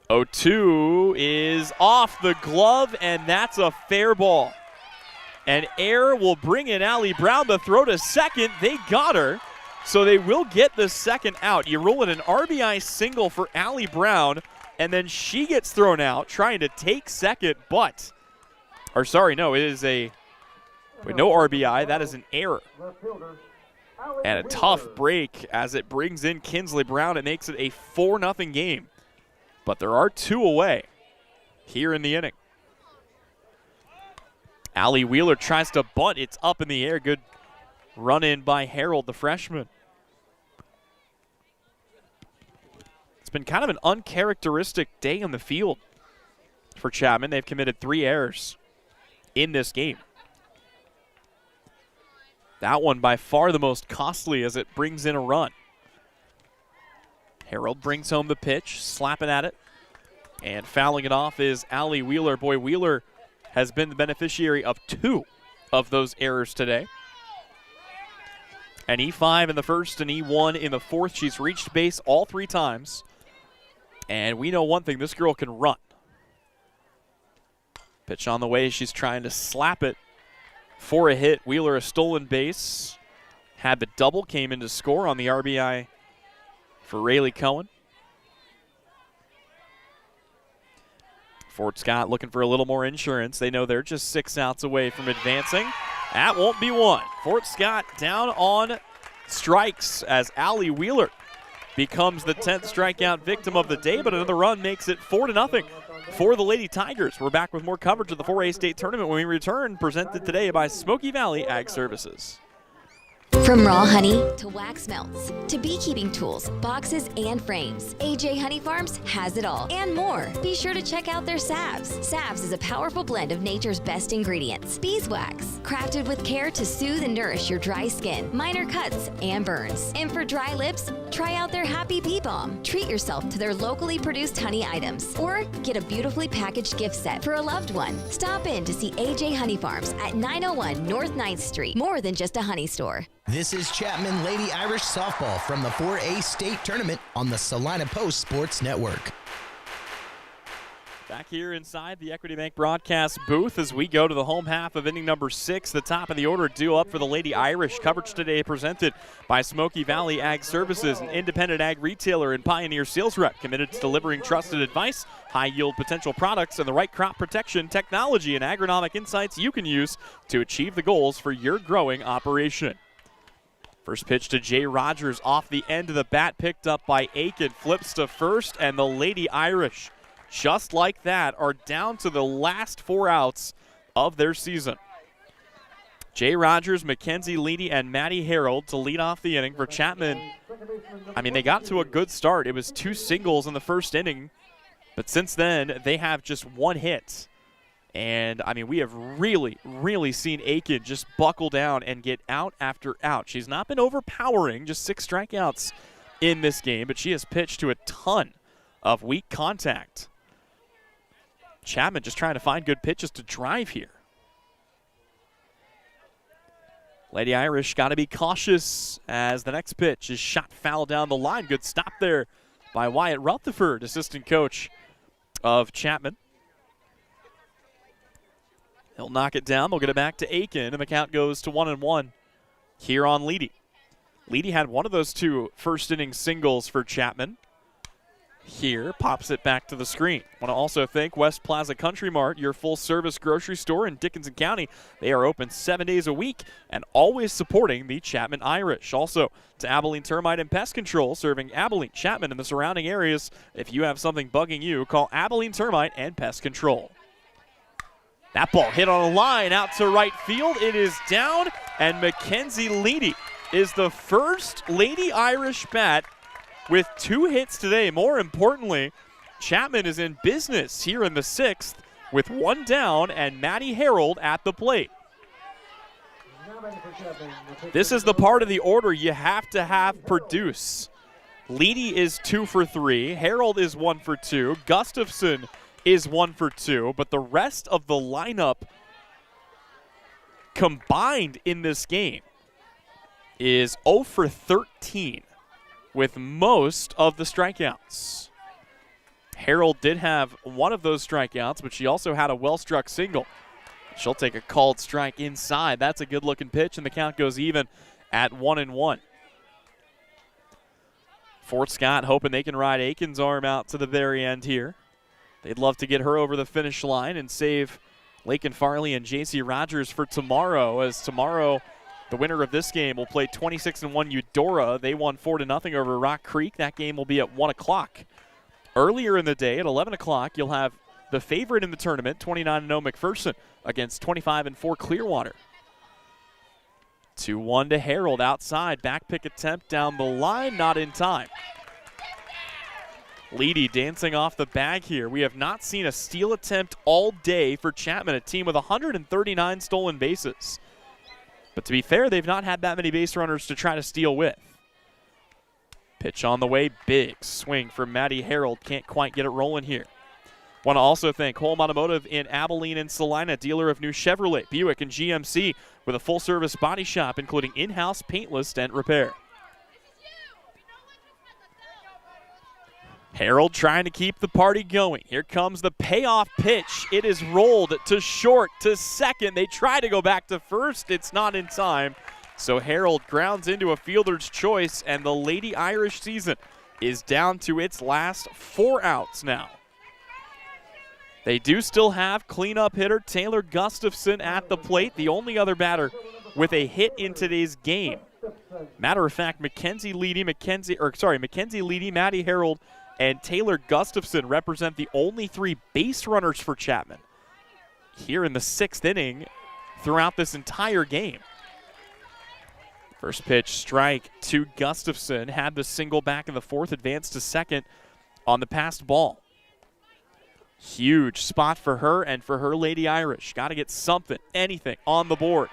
0-2 is off the glove, and that's a fair ball. An error will bring in Allie Brown to throw to second. They got her, so they will get the second out. You roll in an RBI single for Allie Brown, and then she gets thrown out trying to take second, it is no RBI. That is an error. And a tough break as it brings in Kinsley Brown. It makes it a 4-0 game. But there are 2 away here in the inning. Allie Wheeler tries to bunt. It's up in the air. Good run in by Harold, the freshman. It's been kind of an uncharacteristic day on the field for Chapman. They've committed 3 errors in this game. That one by far the most costly as it brings in a run. Harold brings home the pitch, slapping at it, and fouling it off is Allie Wheeler. Boy, Wheeler has been the beneficiary of 2 of those errors today. An E5 in the first, an E1 in the 4th. She's reached base all 3 times. And we know one thing, this girl can run. Pitch on the way, she's trying to slap it for a hit. Wheeler a stolen base. Had the double, came in to score on the RBI for Rayleigh Cohen. Fort Scott looking for a little more insurance. They know they're just 6 outs away from advancing. That won't be one. Fort Scott down on strikes as Allie Wheeler becomes the 10th strikeout victim of the day, but another run makes it 4-0 for the Lady Tigers. We're back with more coverage of the 4A state tournament when we return, presented today by Smoky Valley Ag Services. From raw honey to wax melts to beekeeping tools, boxes, and frames, AJ Honey Farms has it all and more. Be sure to check out their salves. Salves is a powerful blend of nature's best ingredients. Beeswax, crafted with care to soothe and nourish your dry skin, minor cuts, and burns. And for dry lips, try out their Happy Bee Balm. Treat yourself to their locally produced honey items or get a beautifully packaged gift set for a loved one. Stop in to see AJ Honey Farms at 901 North 9th Street. More than just a honey store. This is Chapman Lady Irish Softball from the 4A State Tournament on the Salina Post Sports Network. Back here inside the Equity Bank broadcast booth as we go to the home half of inning number 6. The top of the order due up for the Lady Irish. Coverage today presented by Smoky Valley Ag Services, an independent ag retailer and pioneer sales rep committed to delivering trusted advice, high-yield potential products, and the right crop protection, technology, and agronomic insights you can use to achieve the goals for your growing operation. First pitch to Jay Rogers off the end of the bat, picked up by Aiken, flips to first, and the Lady Irish, just like that, are down to the last 4 outs of their season. Jay Rogers, Mackenzie Leedy, and Maddie Harold to lead off the inning for Chapman. I mean, they got to a good start. It was 2 singles in the first inning, but since then, they have just 1 hit. And, I mean, we have really, really seen Aiken just buckle down and get out after out. She's not been overpowering, just 6 strikeouts in this game, but she has pitched to a ton of weak contact. Chapman just trying to find good pitches to drive here. Lady Irish got to be cautious as the next pitch is shot foul down the line. Good stop there by Wyatt Rutherford, assistant coach of Chapman. He'll knock it down. They'll get it back to Aiken, and the count goes to 1-1 here on Leedy. Leedy had one of those 2 first-inning singles for Chapman. Here, pops it back to the screen. Want to also thank West Plaza Country Mart, your full-service grocery store in Dickinson County. They are open 7 days a week and always supporting the Chapman Irish. Also, to Abilene Termite and Pest Control, serving Abilene, Chapman, and the surrounding areas. If you have something bugging you, call Abilene Termite and Pest Control. That ball hit on a line out to right field. It is down, and Mackenzie Leedy is the first Lady Irish bat with 2 hits today. More importantly, Chapman is in business here in the 6th with 1 down and Maddie Harold at the plate. This is the part of the order you have to have produce. Leedy is 2 for 3. Harold is 1 for 2. Gustafson is 1 for 2, but the rest of the lineup combined in this game is 0 for 13 with most of the strikeouts. Harold did have one of those strikeouts, but she also had a well-struck single. She'll take a called strike inside. That's a good-looking pitch, and the count goes even at 1-1. Fort Scott hoping they can ride Aiken's arm out to the very end here. They'd love to get her over the finish line and save Lakin Farley and J.C. Rogers for tomorrow, as tomorrow the winner of this game will play 26-1 Eudora. They won 4-0 over Rock Creek. That game will be at 1 o'clock. Earlier in the day at 11 o'clock, you'll have the favorite in the tournament, 29-0 McPherson, against 25-4 Clearwater. 2-1 to Harold outside. Back pick attempt down the line, not in time. Leedy dancing off the bag here. We have not seen a steal attempt all day for Chapman, a team with 139 stolen bases. But to be fair, they've not had that many base runners to try to steal with. Pitch on the way, big swing for Maddie Harold. Can't quite get it rolling here. Want to also thank Holm Automotive in Abilene and Salina, dealer of new Chevrolet, Buick, and GMC, with a full-service body shop including in-house paintless dent repair. Harold trying to keep the party going. Here comes the payoff pitch. It is rolled to short, to second. They try to go back to first. It's not in time. So Harold grounds into a fielder's choice, and the Lady Irish season is down to its last 4 outs now. They do still have cleanup hitter Taylor Gustafson at the plate, the only other batter with a hit in today's game. Matter of fact, Mackenzie Leedy, Maddie Harold, and Taylor Gustafson represent the only 3 base runners for Chapman here in the 6th inning throughout this entire game. First pitch, strike to Gustafson. Had the single back in the 4th, advanced to second on the passed ball. Huge spot for her and for her Lady Irish. Got to get something, anything on the board.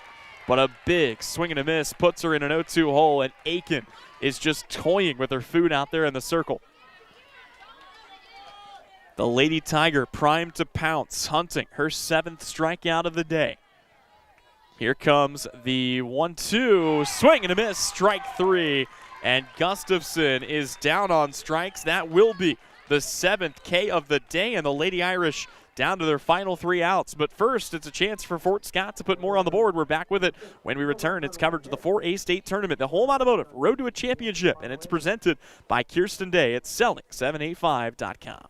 But a big swing and a miss puts her in an 0-2 hole, and Aiken is just toying with her food out there in the circle. The Lady Tiger primed to pounce, hunting her 7th strikeout of the day. Here comes the 1-2, swing and a miss, strike 3, and Gustafson is down on strikes. That will be the 7th K of the day, and the Lady Irish down to their final 3 outs. But first, it's a chance for Fort Scott to put more on the board. We're back with it when we return. It's coverage of the 4A State Tournament, the Home Automotive Road to a Championship, and it's presented by Kirsten Day at Selling785.com.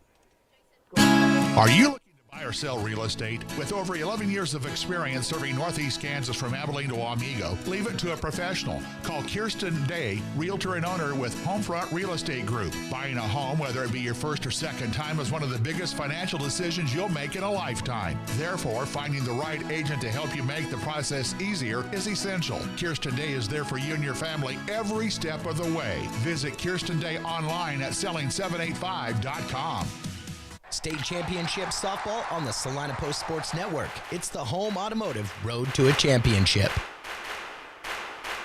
Are you looking to buy or sell real estate? With over 11 years of experience serving Northeast Kansas from Abilene to Wamego, leave it to a professional. Call Kirsten Day, realtor and owner with Homefront Real Estate Group. Buying a home, whether it be your first or second time, is one of the biggest financial decisions you'll make in a lifetime. Therefore, finding the right agent to help you make the process easier is essential. Kirsten Day is there for you and your family every step of the way. Visit Kirsten Day online at Selling785.com. State Championship Softball on the Salina Post Sports Network. It's the Home Automotive Road to a Championship.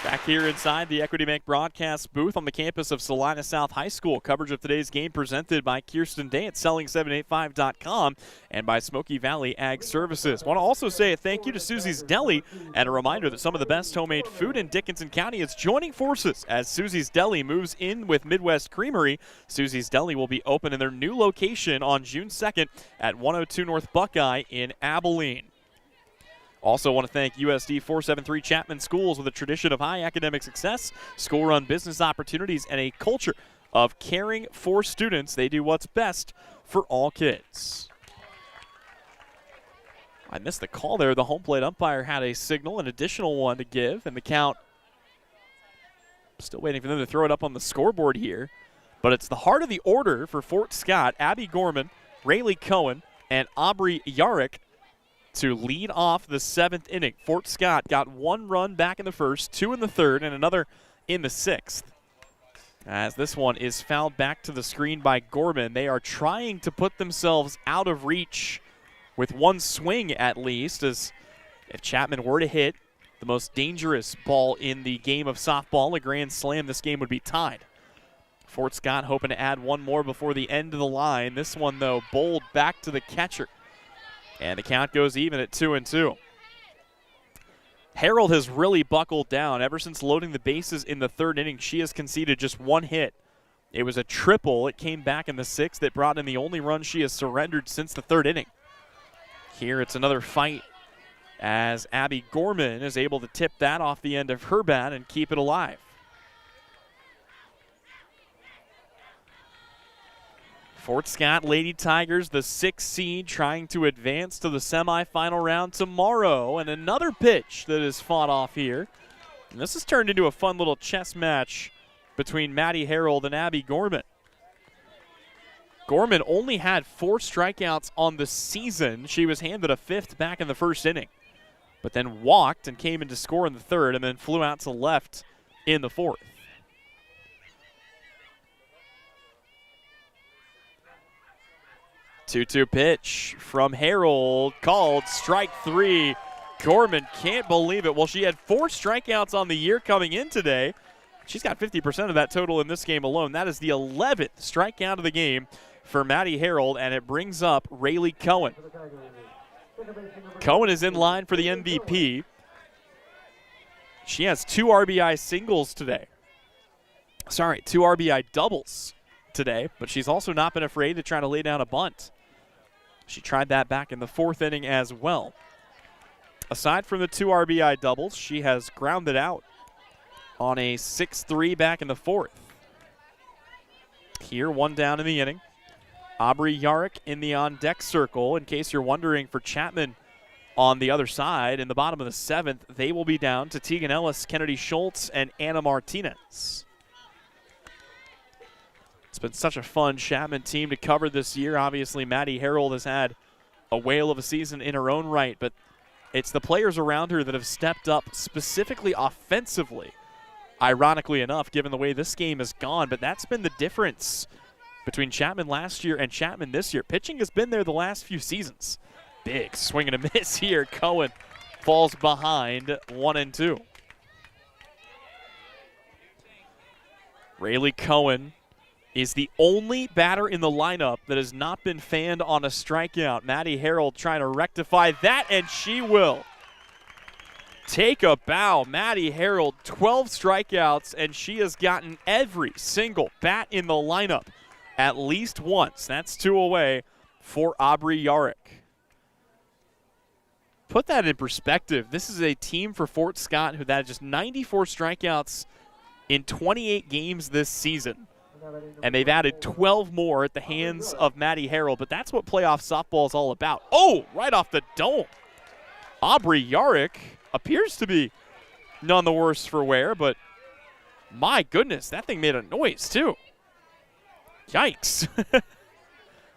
Back here inside the Equity Bank broadcast booth on the campus of Salina South High School. Coverage of today's game presented by Kirsten Day at Selling785.com and by Smoky Valley Ag Services. Want to also say a thank you to Susie's Deli and a reminder that some of the best homemade food in Dickinson County is joining forces as Susie's Deli moves in with Midwest Creamery. Susie's Deli will be open in their new location on June 2nd at 102 North Buckeye in Abilene. Also want to thank USD 473 Chapman Schools with a tradition of high academic success, school-run business opportunities, and a culture of caring for students. They do what's best for all kids. I missed the call there. The home plate umpire had a signal, an additional one to give, and the count, still waiting for them to throw it up on the scoreboard here. But it's the heart of the order for Fort Scott, Abby Gorman, Rayleigh Cohen, and Aubrey Yarrick to lead off the 7th inning. Fort Scott got 1 run back in the first, 2 in the 3rd, and another in the 6th. As this one is fouled back to the screen by Gorman. They are trying to put themselves out of reach with 1 swing at least, as if Chapman were to hit the most dangerous ball in the game of softball, a grand slam, this game would be tied. Fort Scott hoping to add 1 more before the end of the line. This one, though, bowled back to the catcher. And the count goes even at 2-2. Harold has really buckled down. Ever since loading the bases in the 3rd inning, she has conceded just 1 hit. It was a triple. It came back in the 6th. That brought in the only run she has surrendered since the 3rd inning. Here it's another fight as Abby Gorman is able to tip that off the end of her bat and keep it alive. Fort Scott Lady Tigers, the 6th seed, trying to advance to the semifinal round tomorrow. And another pitch that is fought off here. And this has turned into a fun little chess match between Maddie Harold and Abby Gorman. Gorman only had 4 strikeouts on the season. She was handed a 5th back in the 1st inning, but then walked and came in to score in the 3rd and then flew out to left in the 4th. 2-2 pitch from Harold, called strike 3. Gorman can't believe it. Well, she had 4 strikeouts on the year coming in today. She's got 50% of that total in this game alone. That is the 11th strikeout of the game for Maddie Harold, and it brings up Rayleigh Cohen. Cohen is in line for the MVP. She has 2 RBI singles today. 2 RBI doubles today, but she's also not been afraid to try to lay down a bunt. She tried that back in the 4th inning as well. Aside from the 2 RBI doubles, she has grounded out on a 6-3 back in the 4th. Here, 1 down in the inning. Aubrey Yarrick in the on-deck circle. In case you're wondering, for Chapman on the other side, in the bottom of the 7th, they will be down to Tegan Ellis, Kennedy Schultz, and Anna Martinez. It's been such a fun Chapman team to cover this year. Obviously, Maddie Harold has had a whale of a season in her own right, but it's the players around her that have stepped up specifically offensively, ironically enough, given the way this game has gone. But that's been the difference between Chapman last year and Chapman this year. Pitching has been there the last few seasons. Big swing and a miss here. Cohen falls behind 1-2. Rayleigh Cohen is the only batter in the lineup that has not been fanned on a strikeout. Maddie Harold trying to rectify that, and she will. Take a bow. Maddie Harold, 12 strikeouts, and she has gotten every single bat in the lineup at least once. That's 2 away for Aubrey Yarrick. Put that in perspective. This is a team for Fort Scott who had just 94 strikeouts in 28 games this season. And they've added 12 more at the hands of Maddie Harold. But that's what playoff softball is all about. Oh, right off the dome. Aubrey Yarrick appears to be none the worse for wear, but my goodness, that thing made a noise too. Yikes. I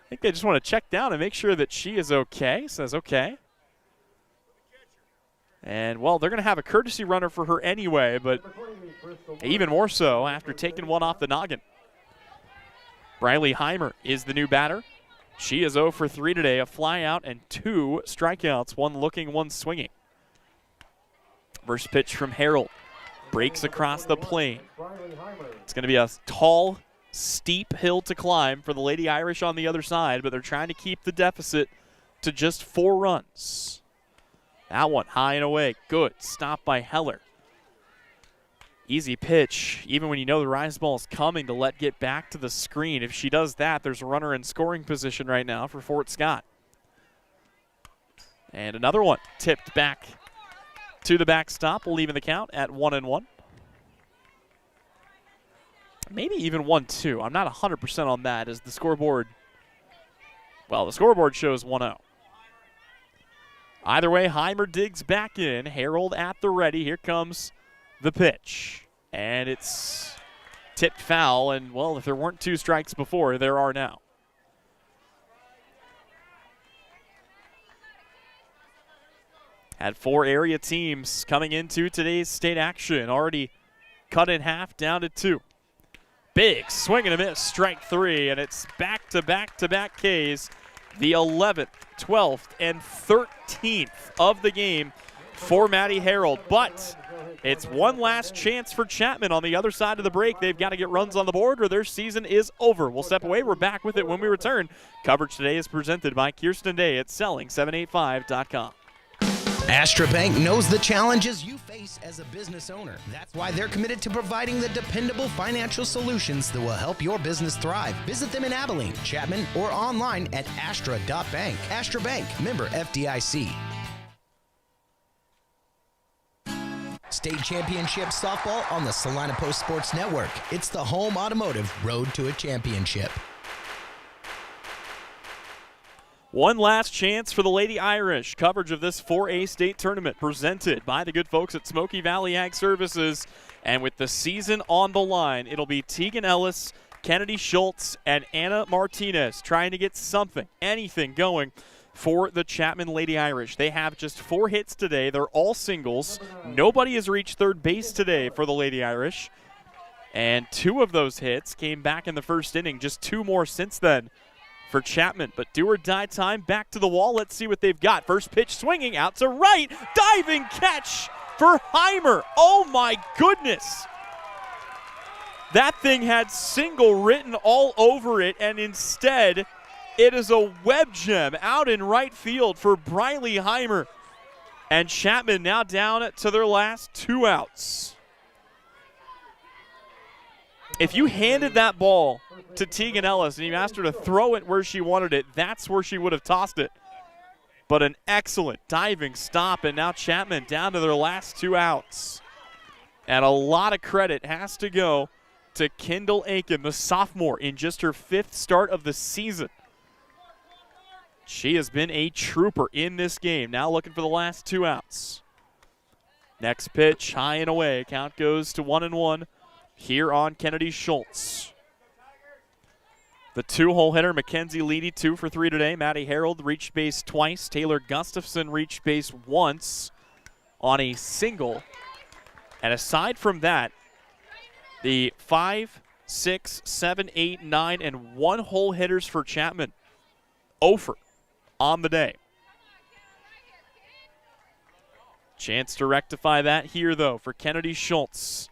think they just want to check down and make sure that she is okay. Says okay. And, well, they're going to have a courtesy runner for her anyway, but even more so after taking one off the noggin. Briley Heimer is the new batter. She is 0 for 3 today, a fly out and 2 strikeouts, 1 looking, 1 swinging. First pitch from Harold. Breaks across the plane. It's going to be a tall, steep hill to climb for the Lady Irish on the other side, but they're trying to keep the deficit to just 4 runs. That one high and away. Good. Stop by Heller. Easy pitch, even when you know the rise ball is coming, to let get back to the screen. If she does that, there's a runner in scoring position right now for Fort Scott. And another one tipped back to the backstop, leaving the count at 1-1. Maybe even 1-2. I'm not 100% on that as the scoreboard, well, the scoreboard shows 1-0. Either way, Heimer digs back in. Harold at the ready. Here comes the pitch. And it's tipped foul. And, well, if there weren't 2 strikes before, there are now. Had 4 area teams coming into today's state action. Already cut in half, down to 2. Big swing and a miss, strike 3. And it's back-to-back-to-back Ks. The 11th, 12th, and 13th of the game for Maddie Harold. But it's one last chance for Chapman on the other side of the break. They've got to get runs on the board or their season is over. We'll step away. We're back with it when we return. Coverage today is presented by Kirsten Day at Selling785.com. Astra Bank knows the challenges you face as a business owner. That's why they're committed to providing the dependable financial solutions that will help your business thrive. Visit them in Abilene, Chapman, or online at astra.bank. Astra Bank, member FDIC. State Championship Softball on the Salina Post Sports Network. It's the home automotive road to a championship. One last chance for the Lady Irish. Coverage of this 4A state tournament presented by the good folks at Smoky Valley Ag Services. And with the season on the line, it'll be Tegan Ellis, Kennedy Schultz, and Anna Martinez trying to get something, anything going for the Chapman Lady Irish. They have just 4 hits today. They're all singles. Nobody has reached third base today for the Lady Irish. And 2 of those hits came back in the first inning. Just 2 more since then for Chapman. But do or die time, back to the wall. Let's see what they've got. First pitch swinging out to right. Diving catch for Heimer. Oh my goodness. That thing had single written all over it, and instead it is a web gem out in right field for Briley Heimer. And Chapman now down to their last 2 outs. If you handed that ball to Tegan Ellis and you asked her to throw it where she wanted it, that's where she would have tossed it. But an excellent diving stop, and now Chapman down to their last 2 outs. And a lot of credit has to go to Kendall Aiken, the sophomore, in just her 5th start of the season. She has been a trooper in this game. Now looking for the last 2 outs. Next pitch, high and away. Count goes to 1-1 here on Kennedy Schultz. The 2-hole hitter, Mackenzie Leedy, 2 for 3 today. Maddie Harold reached base twice. Taylor Gustafson reached base once on a single. And aside from that, the 5, 6, 7, 8, 9, and 1-hole hitters for Chapman, 0 for on the day. Chance to rectify that here, though, for Kennedy Schultz.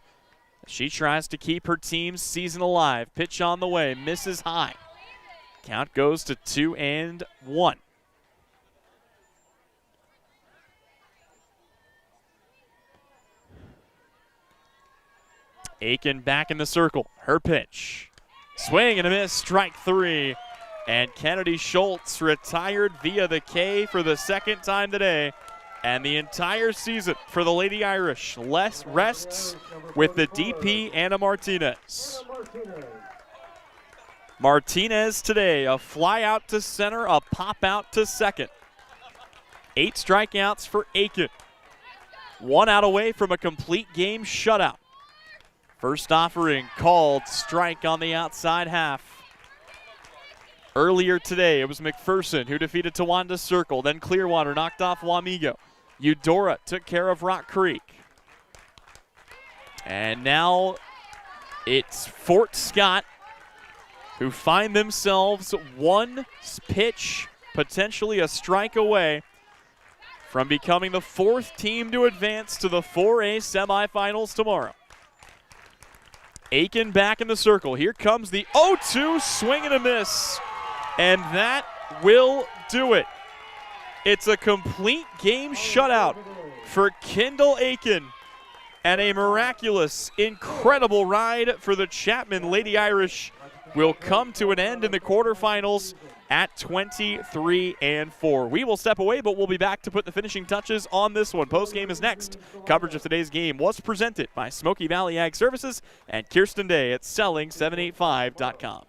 She tries to keep her team's season alive. Pitch on the way, misses high. Count goes to 2-1. Aiken back in the circle. Her pitch. Swing and a miss, strike 3. And Kennedy Schultz retired via the K for the second time today. And the entire season for the Lady Irish rests with the DP, Anna Martinez. Martinez today, a fly out to center, a pop out to second. 8 strikeouts for Aiken. 1 out away from a complete game shutout. First offering called, strike on the outside half. Earlier today, it was McPherson who defeated Towanda Circle. Then Clearwater knocked off Wamego. Eudora took care of Rock Creek. And now it's Fort Scott who find themselves 1 pitch, potentially a strike away from becoming the 4th team to advance to the 4A semifinals tomorrow. Aiken back in the circle. Here comes the 0-2 swing and a miss. And that will do it. It's a complete game shutout for Kendall Aiken and a miraculous, incredible ride for the Chapman Lady Irish will come to an end in the quarterfinals at 23-4. We will step away, but we'll be back to put the finishing touches on this one. Postgame is next. Coverage of today's game was presented by Smoky Valley Ag Services and Kirsten Day at selling785.com.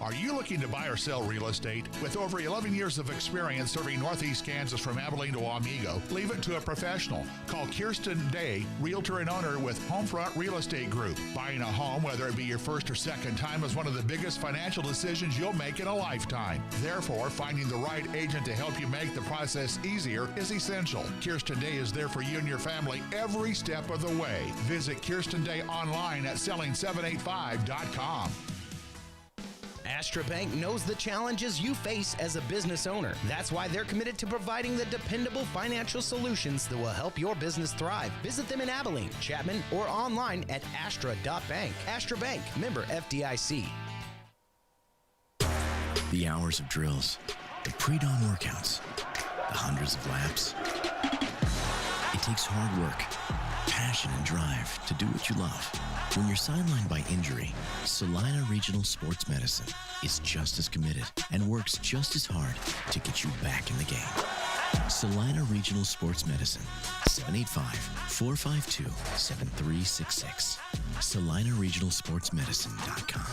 Are you looking to buy or sell real estate? With over 11 years of experience serving Northeast Kansas from Abilene to Wamego, leave it to a professional. Call Kirsten Day, realtor and owner with Homefront Real Estate Group. Buying a home, whether it be your first or second time, is one of the biggest financial decisions you'll make in a lifetime. Therefore, finding the right agent to help you make the process easier is essential. Kirsten Day is there for you and your family every step of the way. Visit Kirsten Day online at selling785.com. Astra Bank knows the challenges you face as a business owner. That's why they're committed to providing the dependable financial solutions that will help your business thrive. Visit them in Abilene, Chapman, or online at astra.bank. Astra Bank, member FDIC. The hours of drills, the pre-dawn workouts, the hundreds of laps. It takes hard work, passion, and drive to do what you love. When you're sidelined by injury, Salina Regional Sports Medicine is just as committed and works just as hard to get you back in the game. Salina Regional Sports Medicine, 785-452-7366. SalinaRegionalSportsMedicine.com.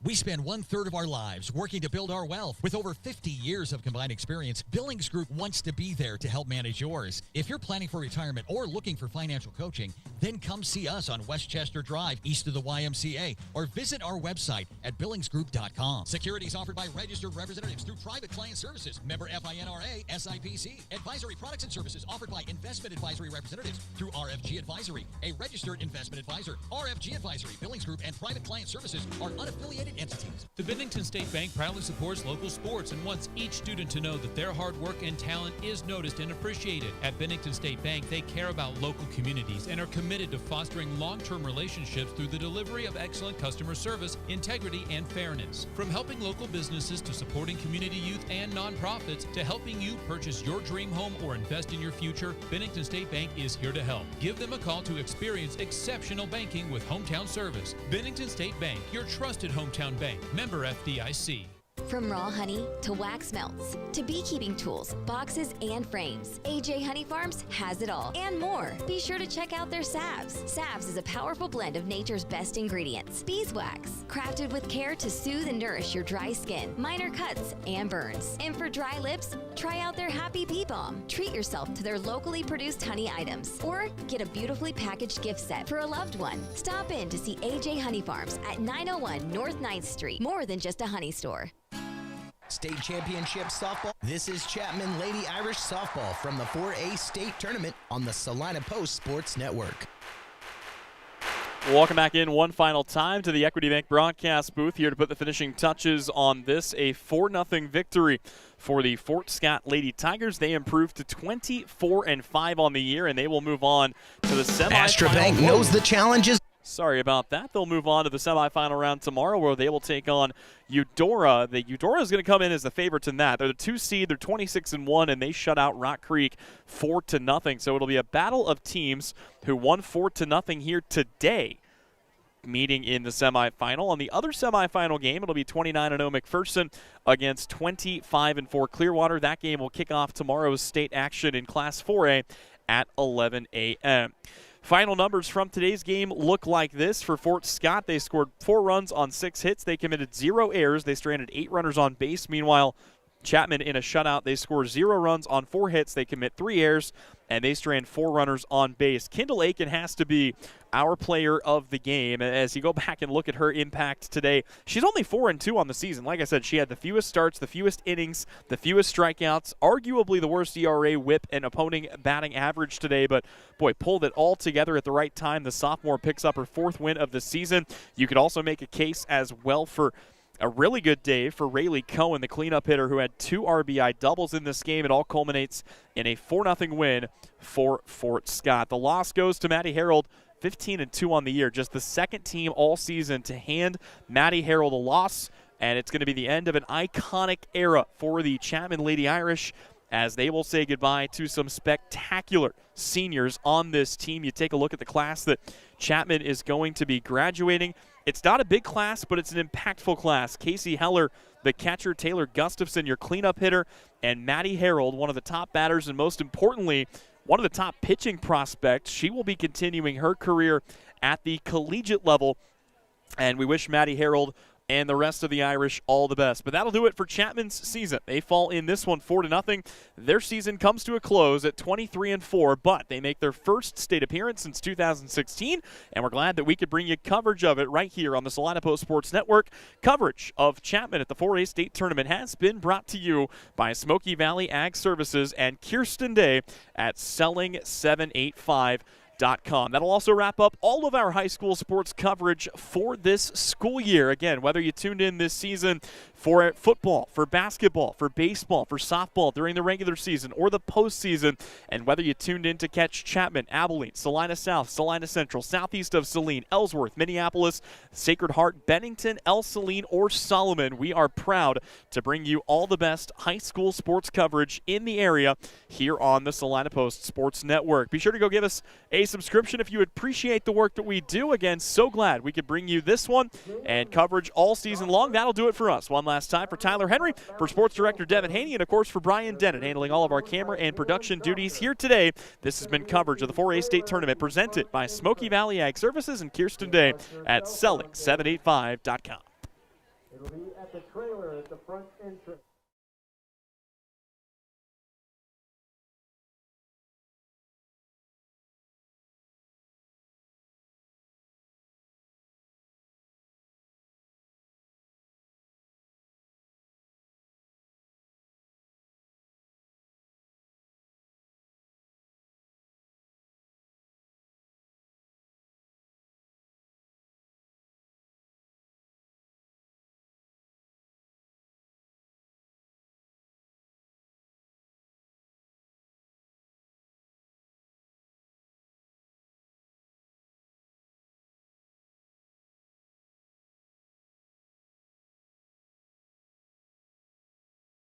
We spend 1/3 of our lives working to build our wealth. With over 50 years of combined experience, Billings Group wants to be there to help manage yours. If you're planning for retirement or looking for financial coaching, then come see us on Westchester Drive, east of the YMCA, or visit our website at billingsgroup.com. Securities offered by registered representatives through Private Client Services, member FINRA, SIPC. Advisory products and services offered by investment advisory representatives through RFG Advisory, a registered investment advisor. RFG Advisory, Billings Group, and Private Client Services are unaffiliated entities. The Bennington State Bank proudly supports local sports and wants each student to know that their hard work and talent is noticed and appreciated. At Bennington State Bank, they care about local communities and are committed to fostering long-term relationships through the delivery of excellent customer service, integrity, and fairness. From helping local businesses to supporting community youth and nonprofits to helping you purchase your dream home or invest in your future, Bennington State Bank is here to help. Give them a call to experience exceptional banking with hometown service. Bennington State Bank, your trusted hometown bank. Member FDIC. From raw honey to wax melts to beekeeping tools, boxes, and frames, AJ Honey Farms has it all and more. Be sure to check out their salves. Salves is a powerful blend of nature's best ingredients. Beeswax, crafted with care to soothe and nourish your dry skin, minor cuts, and burns. And for dry lips, try out their Happy Bee Balm. Treat yourself to their locally produced honey items or get a beautifully packaged gift set for a loved one. Stop in to see AJ Honey Farms at 901 North 9th Street. More than just a honey store. State championship softball. This is Chapman Lady Irish softball from the 4A state tournament on the Salina Post Sports Network. Welcome back in one final time to the Equity Bank broadcast booth here to put the finishing touches on this, a 4-0 victory for the Fort Scott Lady Tigers. They improved to 24-5 on the year, and they will move on to the semifinal. Astra Bank knows the challenges. Sorry about that. They'll move on to the semifinal round tomorrow where they will take on Eudora. The Eudora is going to come in as the favorites in that. They're the 2 seed. They're 26-1, and they shut out Rock Creek 4-0. So it'll be a battle of teams who won 4-0 here today, meeting in the semifinal. On the other semifinal game, it'll be 29-0 McPherson against 25-4 Clearwater. That game will kick off tomorrow's state action in Class 4A at 11 a.m. Final numbers from today's game look like this. For Fort Scott, they scored 4 runs on 6 hits. They committed 0 errors. They stranded 8 runners on base. Meanwhile, Chapman in a shutout, they score 0 runs on 4 hits. They commit 3 errors, and they strand 4 runners on base. Kendall Aiken has to be our player of the game. As you go back and look at her impact today, she's only 4-2 on the season. Like I said, she had the fewest starts, the fewest innings, the fewest strikeouts, arguably the worst ERA, whip, and opponent batting average today. But, boy, pulled it all together at the right time. The sophomore picks up her 4th win of the season. You could also make a case as well for a really good day for Rayleigh Cohen, the cleanup hitter who had 2 RBI doubles in this game. It all culminates in a 4-0 win for Fort Scott. The loss goes to Maddie Harold, 15-2 on the year. Just the 2nd team all season to hand Maddie Harold a loss, and it's going to be the end of an iconic era for the Chapman Lady Irish as they will say goodbye to some spectacular seniors on this team. You take a look at the class that Chapman is going to be graduating. It's not a big class, but it's an impactful class. Casey Heller, the catcher, Taylor Gustafson, your cleanup hitter, and Maddie Harold, one of the top batters, and most importantly, one of the top pitching prospects. She will be continuing her career at the collegiate level, and we wish Maddie Harold and the rest of the Irish all the best. But that'll do it for Chapman's season. They fall in this one 4-0. Their season comes to a close at 23-4, but they make their first state appearance since 2016, and we're glad that we could bring you coverage of it right here on the Salina Post Sports Network. Coverage of Chapman at the 4A state tournament has been brought to you by Smoky Valley Ag Services and Kirsten Day at Selling785.com. That'll also wrap up all of our high school sports coverage for this school year. Again, whether you tuned in this season for football, for basketball, for baseball, for softball during the regular season or the postseason, and whether you tuned in to catch Chapman, Abilene, Salina South, Salina Central, southeast of Saline, Ellsworth, Minneapolis, Sacred Heart, Bennington, El Saline, or Solomon, we are proud to bring you all the best high school sports coverage in the area here on the Salina Post Sports Network. Be sure to go give us a subscription if you appreciate the work that we do. Again, so glad we could bring you this one and coverage all season long. That'll do it for us. One last time for Tyler Henry, for Sports Director Devin Haney, and of course for Brian Dennett handling all of our camera and production duties here today. This has been coverage of the 4A state tournament presented by Smoky Valley Ag Services and Kirsten Day at Selling785.com. It'll be at the trailer at the front entrance.